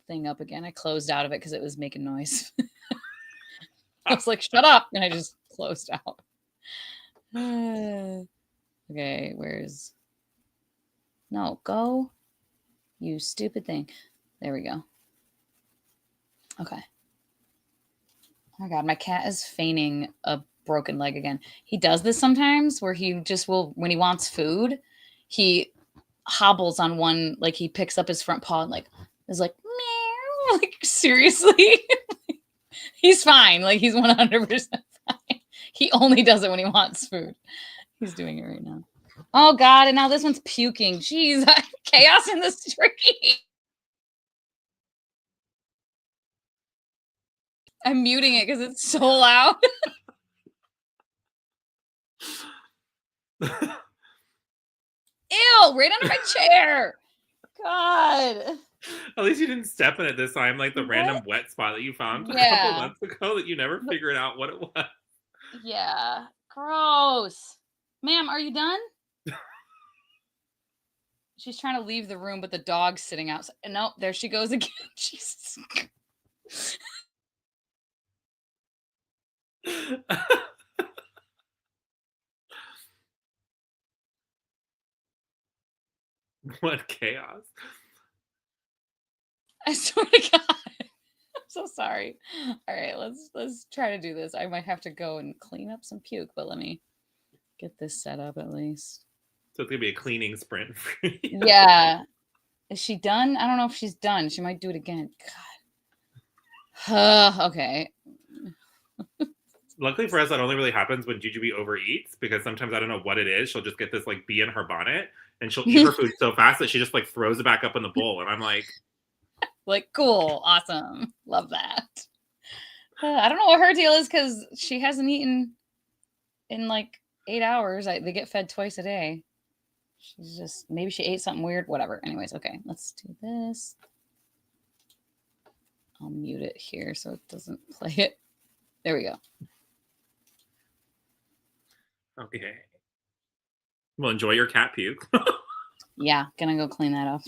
thing up again. I closed out of it because it was making noise. I was like, shut up, and I just closed out. Okay, where's... No, go. You stupid thing. There we go. Okay. Oh my god, my cat is feigning a broken leg again. He does this sometimes where he just will, when he wants food, he hobbles on one, like he picks up his front paw and like is like meow. Like seriously. He's fine. Like he's 100% fine. He only does it when he wants food. He's doing it right now. Oh god, and now this one's puking. Jeez, chaos in the street. I'm muting it because it's so loud. Ew, right under my chair. God. At least you didn't step in it this time, like the random wet spot that you found a couple months ago that you never figured out what it was. Yeah. Gross. Ma'am, are you done? She's trying to leave the room, but the dog's sitting outside. Nope, there she goes again. Jesus. What chaos. I swear to God. I'm so sorry. All right, let's try to do this. I might have to go and clean up some puke, but let me get this set up at least. So it's gonna be a cleaning sprint for you. Yeah. Is she done? I don't know if she's done. She might do it again. God. Okay. Luckily for us, that only really happens when Jujubee overeats, because sometimes I don't know what it is. She'll just get this like bee in her bonnet and she'll eat her food so fast that she just like throws it back up in the bowl. And I'm like, cool. Awesome. Love that. I don't know what her deal is because she hasn't eaten in like 8 hours. They get fed twice a day. She's just, maybe she ate something weird. Whatever. Anyways, okay. Let's do this. I'll mute it here so it doesn't play it. There we go. okay. Well, enjoy your cat puke. Yeah, gonna go clean that up.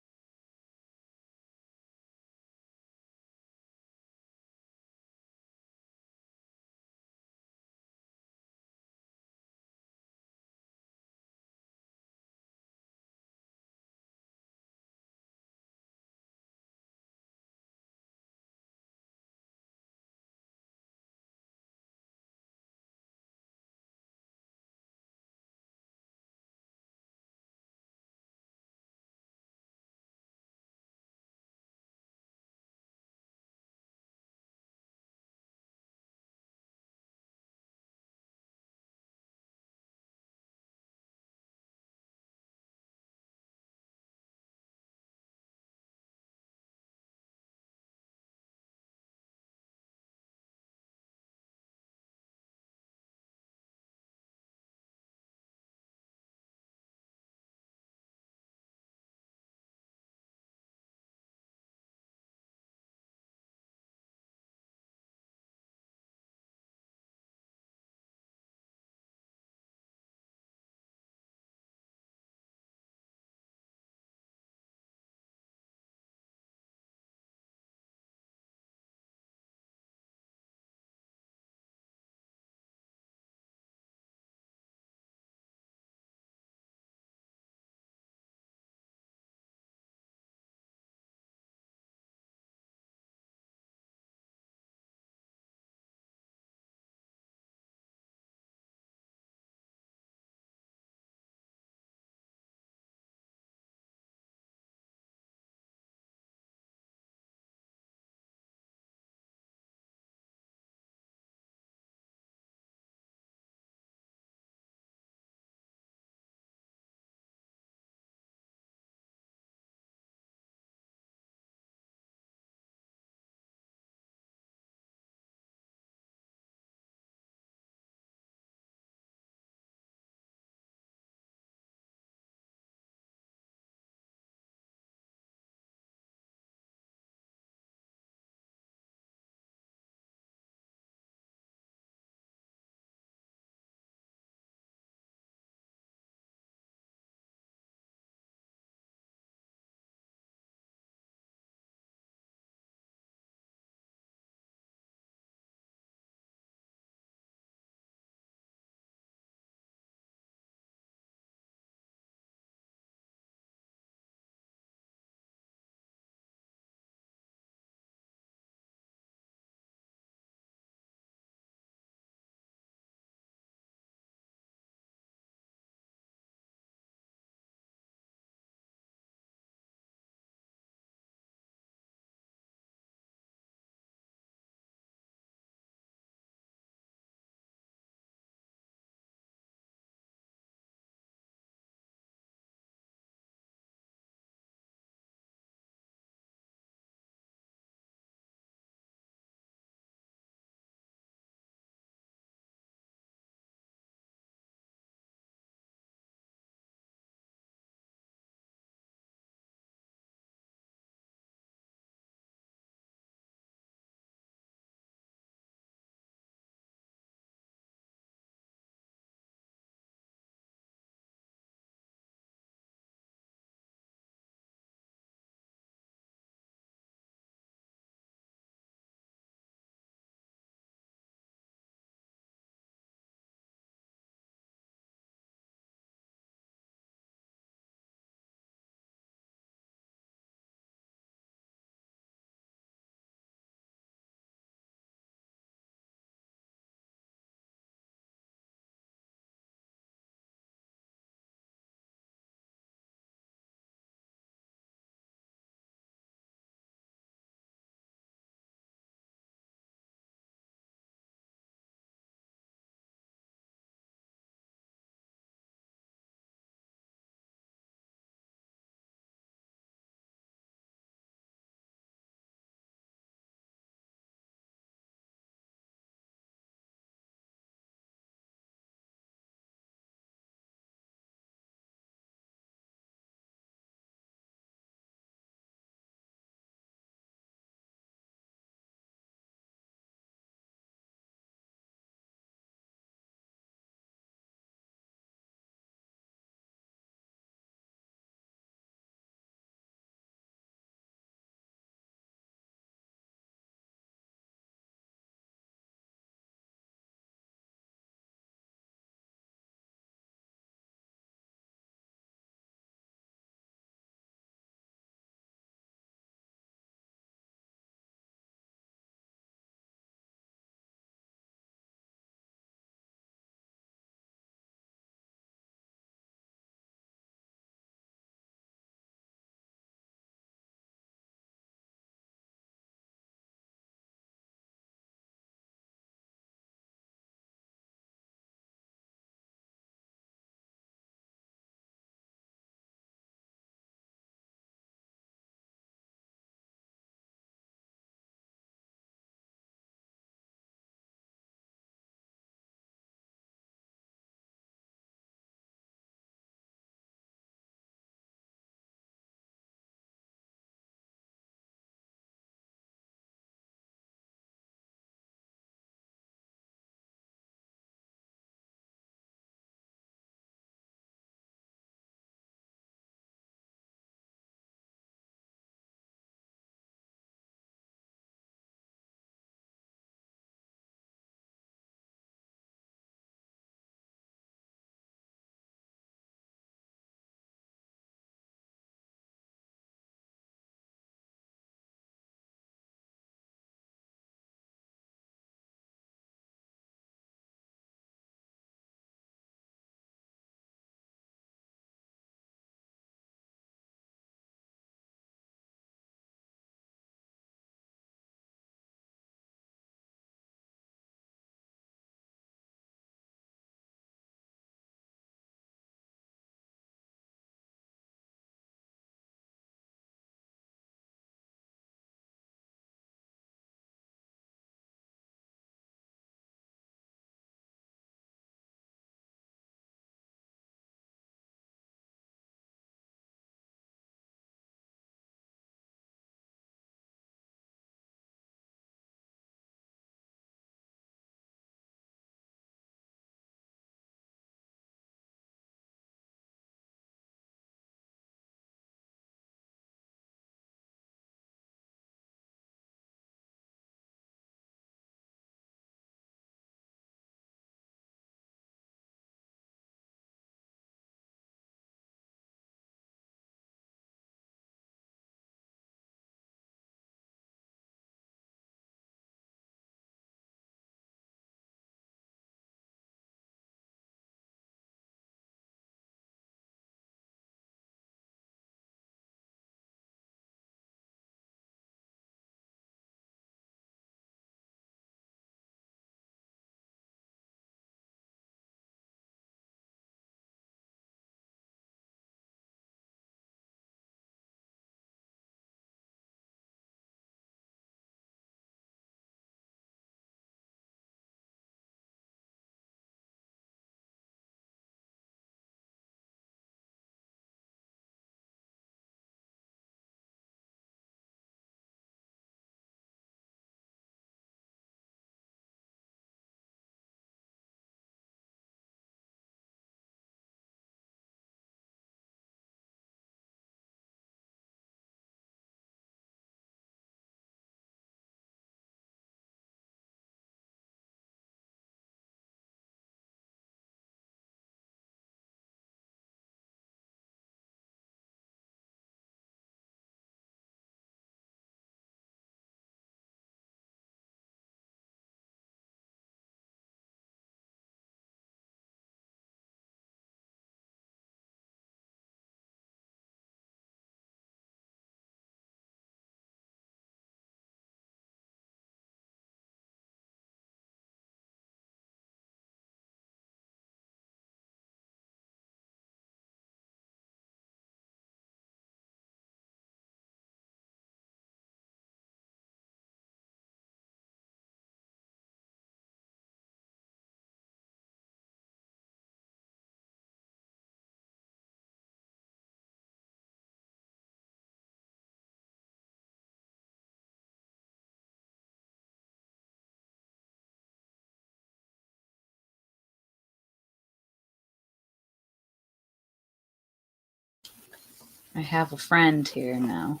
I have a friend here now.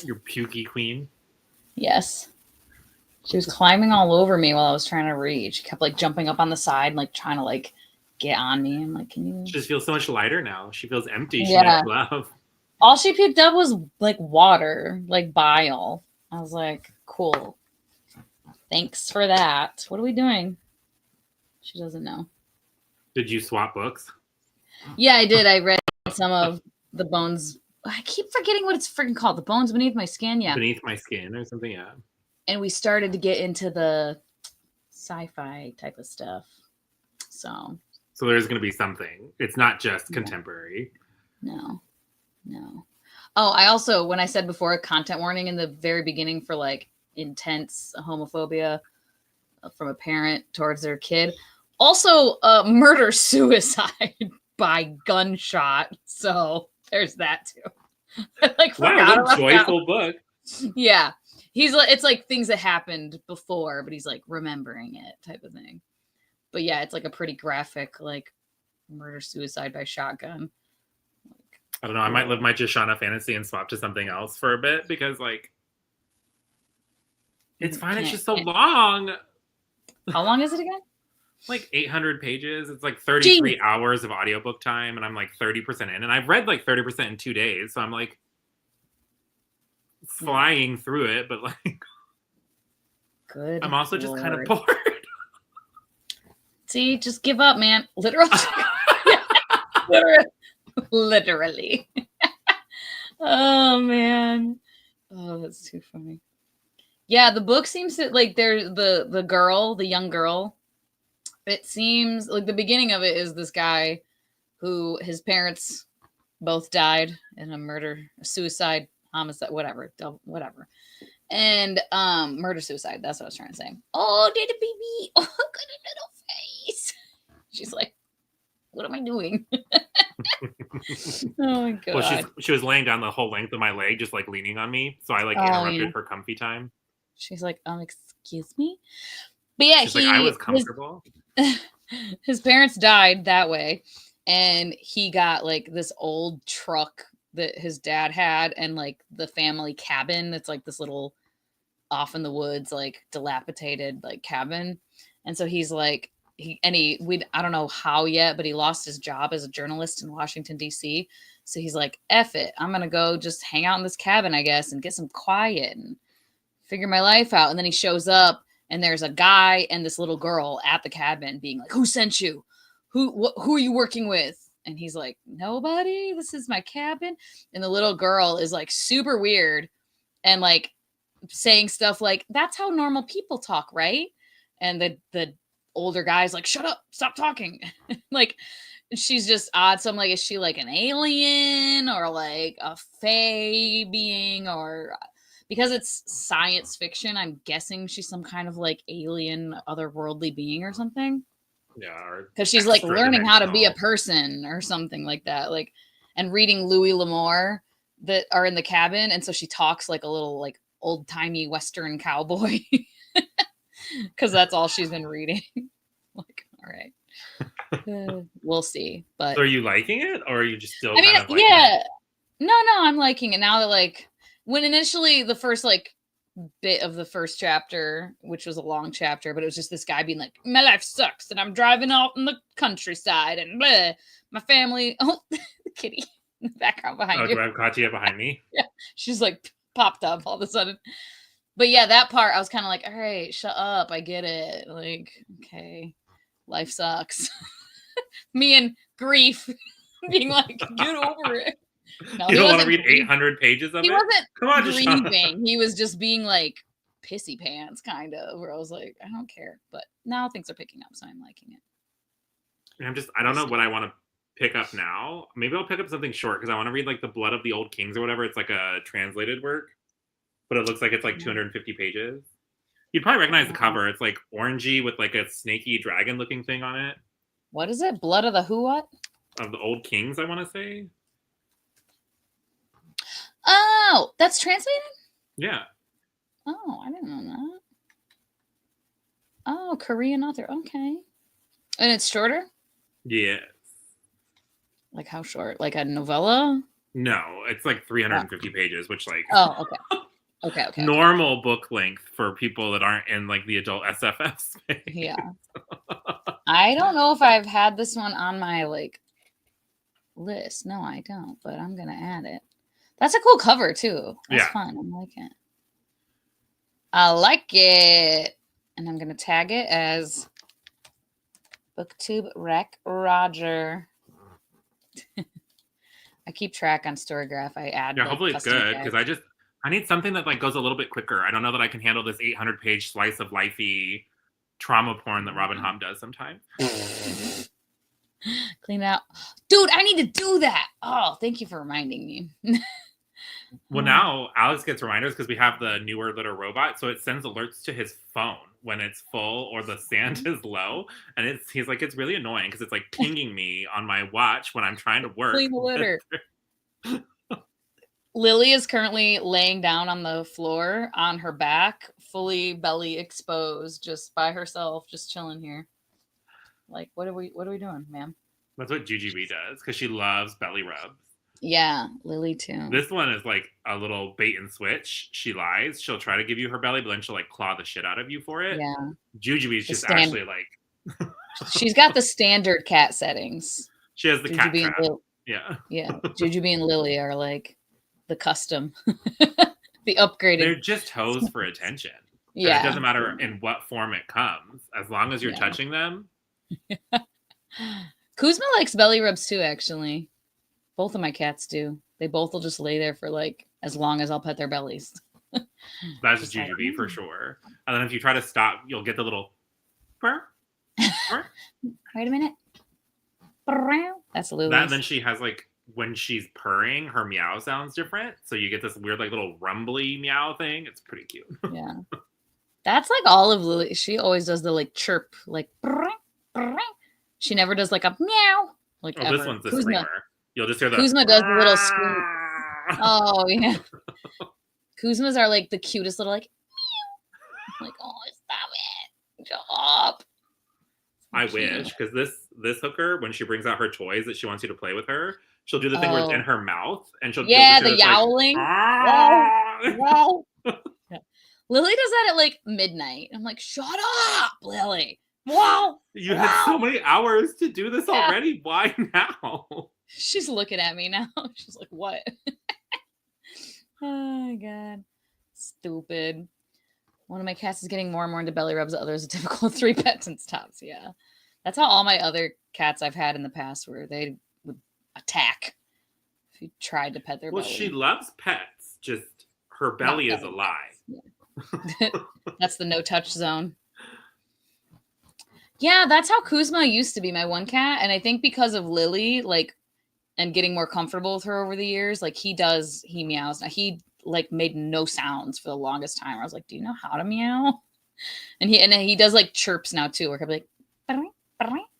Your pukey queen? Yes. She was climbing all over me while I was trying to read. She kept like jumping up on the side and like trying to like get on me. I'm like, can you? She just feels so much lighter now. She feels empty. Yeah. She needs love. All she picked up was like water, like bile. I was like, cool. Thanks for that. What are we doing? She doesn't know. Did you swap books? Yeah, I did. I read some of the Bones. I keep forgetting what it's freaking called. The Bones Beneath My Skin. Yeah. Beneath My Skin or something. Yeah. And we started to get into the sci-fi type of stuff. So there's going to be something. It's not just contemporary. No. Oh, I also, when I said before, content warning in the very beginning for like intense homophobia from a parent towards their kid. Also, murder suicide by gunshot. So there's that too. Like, wow, what a joyful book. Yeah. It's like things that happened before, but he's like remembering it type of thing. But yeah, it's like a pretty graphic, like murder suicide by shotgun. I don't know. I might live my Jashana fantasy and swap to something else for a bit because, like, it's fine. It's just so long. How long is it again? Like 800 pages. It's like 33 hours of audiobook time, and I'm like 30% in. And I've read like 30% in 2 days, so I'm like flying through it. But like, good. I'm also just kind of bored. See, just give up, man. Literally. Literally. Oh man. Oh, that's too funny. Yeah, the book seems to like there's the young girl. It seems like the beginning of it is this guy who his parents both died in a suicide, homicide, whatever. And murder suicide. That's what I was trying to say. Oh, did a baby. Oh, got a little face. She's like, what am I doing? Oh my god. Well, she was laying down the whole length of my leg, just like leaning on me. So I like interrupted her comfy time. She's like, excuse me? But yeah, she's like, I was comfortable. His parents died that way. And he got like this old truck that his dad had and like the family cabin that's like this little off in the woods, like dilapidated like cabin. And so he's like, I don't know how yet, but he lost his job as a journalist in Washington, D.C. So he's like, F it. I'm going to go just hang out in this cabin, I guess, and get some quiet and figure my life out. And then he shows up and there's a guy and this little girl at the cabin being like, who sent you? Who are you working with? And he's like, nobody, this is my cabin. And the little girl is like super weird and like saying stuff like, that's how normal people talk, right? And the older guy's like, shut up, stop talking. Like, she's just odd. So I'm like, is she like an alien or like a fae being? Or because it's science fiction, I'm guessing she's some kind of like alien otherworldly being or something. Yeah, because she's like learning how to be a person or something like that, like, and reading Louis L'Amour that are in the cabin, and so she talks like a little like old-timey Western cowboy because that's all she's been reading. Like, all right, we'll see. But so are you liking it, or are you just still? I mean, yeah, no, I'm liking it now. That like when initially the first like bit of the first chapter, which was a long chapter, but it was just this guy being like, my life sucks and I'm driving out in the countryside and blah, my family. Oh, the kitty in the background behind you. Do I have Katya behind me? Yeah, she's like popped up all of a sudden. But yeah, that part I was kind of like, all right, shut up, I get it. Like, okay, life sucks. Me and grief being like, get over it. No, you don't want to read 800 pages of it? He wasn't grieving. He was just being like pissy pants, kind of, where I was like, I don't care. But now things are picking up, so I'm liking it. I don't know what I want to pick up now. Maybe I'll pick up something short because I want to read like The Blood of the Old Kings or whatever. It's like a translated work, but it looks like it's like 250 pages. You'd probably recognize the cover. It's like orangey with like a snaky dragon looking thing on it. What is it? Blood of the who what? Of the Old Kings, I want to say. Oh, that's translated? Yeah. Oh, I didn't know that. Oh, Korean author. Okay. And it's shorter? Yes. Like how short? Like a novella? No, it's like 350 pages, which like oh, okay. normal book length for people that aren't in like the adult SFF space. Yeah. I don't know if I've had this one on my like list. No, I don't, but I'm gonna add it. That's a cool cover too. That's fun. I like it. I like it. And I'm gonna tag it as BookTube Rec Roger. I keep track on Storygraph. I add. Yeah, hopefully it's good because I need something that like goes a little bit quicker. I don't know that I can handle this 800-page slice of lifey trauma porn that Robin Hobb does sometimes. Clean out, dude. I need to do that. Oh, thank you for reminding me. Well, now Alex gets reminders because we have the newer little robot, so it sends alerts to his phone when it's full or the sand is low, and he's like, it's really annoying because it's like pinging me on my watch when I'm trying to work. Clean the litter. Lily is currently laying down on the floor on her back, fully belly exposed, just by herself, just chilling here. Like, what are we doing, ma'am? That's what GGB does because she loves belly rubs. Yeah, Lily too. This one is like a little bait and switch. She lies. She'll try to give you her belly, but then she'll like claw the shit out of you for it. Yeah. Jujubee is just actually like. She's got the standard cat settings. She has the cat trap. Yeah. Yeah. Jujubee and Lily are like the custom, the upgraded. They're just hoes for attention. Yeah. It doesn't matter in what form it comes, as long as you're touching them. Kuzma likes belly rubs too, actually. Both of my cats do. They both will just lay there for like as long as I'll pet their bellies. That's just Jujubee for sure. And then if you try to stop, you'll get the little purr. Wait a minute. That's Lily. That, and then she has like when she's purring, her meow sounds different. So you get this weird like little rumbly meow thing. It's pretty cute. Yeah. That's like all of Lily. She always does the like chirp, like she never does like a meow. Like ever. This one's the screamer. You'll just hear the Kuzma does the little scream. Oh yeah. Kuzmas are like the cutest little like meow. Like, oh, stop it. Stop. I wish, because this hooker, when she brings out her toys that she wants you to play with her, she'll do the thing where it's in her mouth and she'll the yowling. Like, wow. Yeah. Lily does that at like midnight. I'm like, shut up, Lily. Wow. You had so many hours to do this already. Why now? She's looking at me now. She's like, what? Oh my God. Stupid. One of my cats is getting more and more into belly rubs. The other is a typical 3 pets and stops. Yeah. That's how all my other cats I've had in the past were. They would attack if you tried to pet their belly. Well, she loves pets. Just her belly is a lie. Yeah. That's the no touch zone. Yeah, that's how Kuzma used to be, my one cat. And I think because of Lily, like, and getting more comfortable with her over the years, like he meows. Now he like made no sounds for the longest time. I was like, do you know how to meow? And he does like chirps now too, where he'll be like,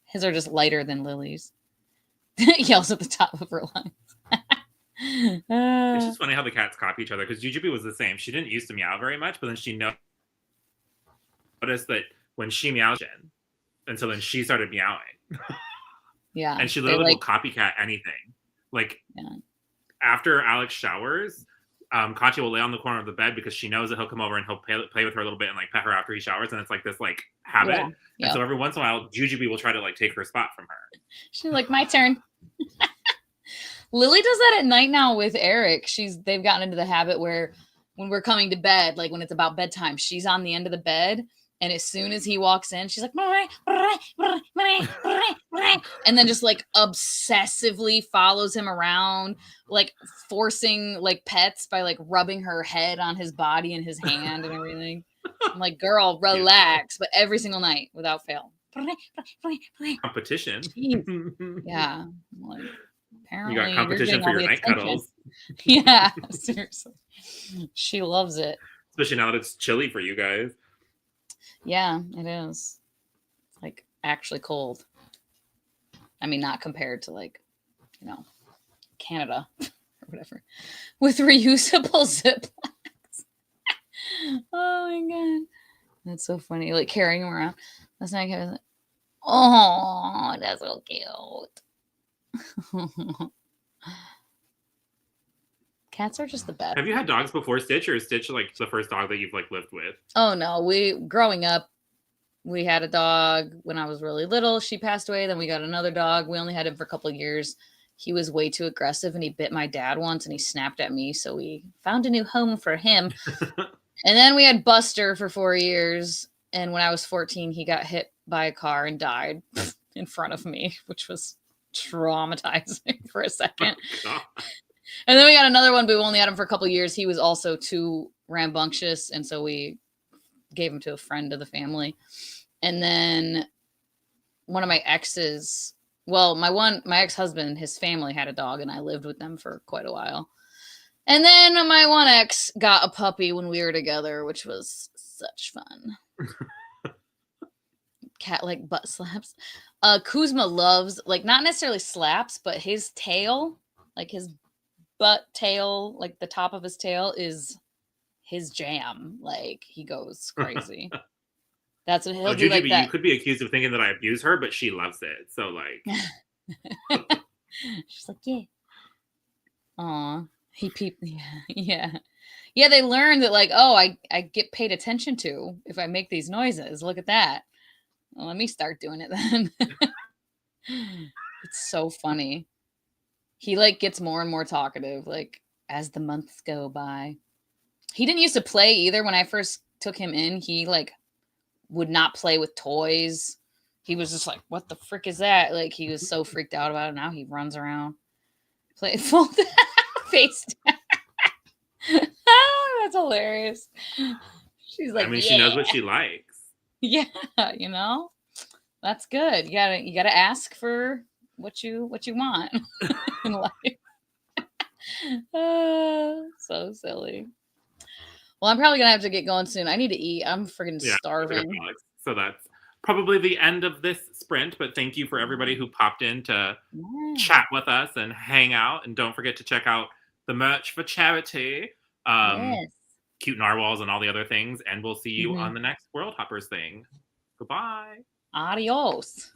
his are just lighter than Lily's. Yells at the top of her lungs. It's just funny how the cats copy each other, because Jujubee was the same. She didn't used to meow very much, but then she noticed that when she meows, and so then she started meowing. Yeah. And she literally will copycat anything. Like after Alex showers, Katya will lay on the corner of the bed because she knows that he'll come over and he'll play with her a little bit and like pet her after he showers, and it's like this like habit. Yeah. And so every once in a while, Jujubee will try to like take her spot from her. She's like, my turn. Lily does that at night now with Eric. They've gotten into the habit where when we're coming to bed, like when it's about bedtime, she's on the end of the bed. And as soon as he walks in, she's like, and then just like obsessively follows him around, like forcing like pets by like rubbing her head on his body and his hand and everything. I'm like, girl, relax, but every single night without fail. Competition. Yeah. Like, apparently you got competition for your night cuddles. Yeah, seriously. She loves it. Especially now that it's chilly for you guys. Yeah, it is. It's like actually cold. I mean, not compared to like, Canada or whatever, with reusable Ziplocs. Oh my God. That's so funny. Like carrying them around. Last night I was like, oh, that's so cute. Cats are just the best. Have you had dogs before Stitch, or is Stitch like the first dog that you've like lived with? Oh no, growing up, we had a dog when I was really little. She passed away. Then we got another dog. We only had him for a couple of years. He was way too aggressive and he bit my dad once and he snapped at me. So we found a new home for him. And then we had Buster for 4 years. And when I was 14, he got hit by a car and died in front of me, which was traumatizing for a second. Oh, and then we got another one, but we only had him for a couple of years. He was also too rambunctious. And so we gave him to a friend of the family. And then one of my exes, well, my ex-husband, his family had a dog and I lived with them for quite a while. And then my one ex got a puppy when we were together, which was such fun. Cat like butt slaps. Kuzma loves, like, not necessarily slaps, but his tail, like his butt tail, like the top of his tail is his jam. Like, he goes crazy. That's what he'll do. Like that. You could be accused of thinking that I abuse her, but she loves it. So like, she's like, yeah. Aw, he peeped. Yeah. They learned that, like, oh, I get paid attention to if I make these noises. Look at that. Well, let me start doing it then. It's so funny. He like gets more and more talkative, like as the months go by. He didn't used to play either. When I first took him in, he like would not play with toys. He was just like, what the frick is that? Like, he was so freaked out about it. Now he runs around, play full face down. That's hilarious. She's like, I mean, she knows what she likes. Yeah, you know, that's good. You gotta ask for what you want in life. So silly. Well, I'm probably gonna have to get going soon. I need to eat. I'm freaking starving. So that's probably the end of this sprint. But thank you for everybody who popped in to chat with us and hang out. And don't forget to check out the merch for charity, cute narwhals and all the other things. And we'll see you on the next World Hoppers thing. Goodbye. Adios.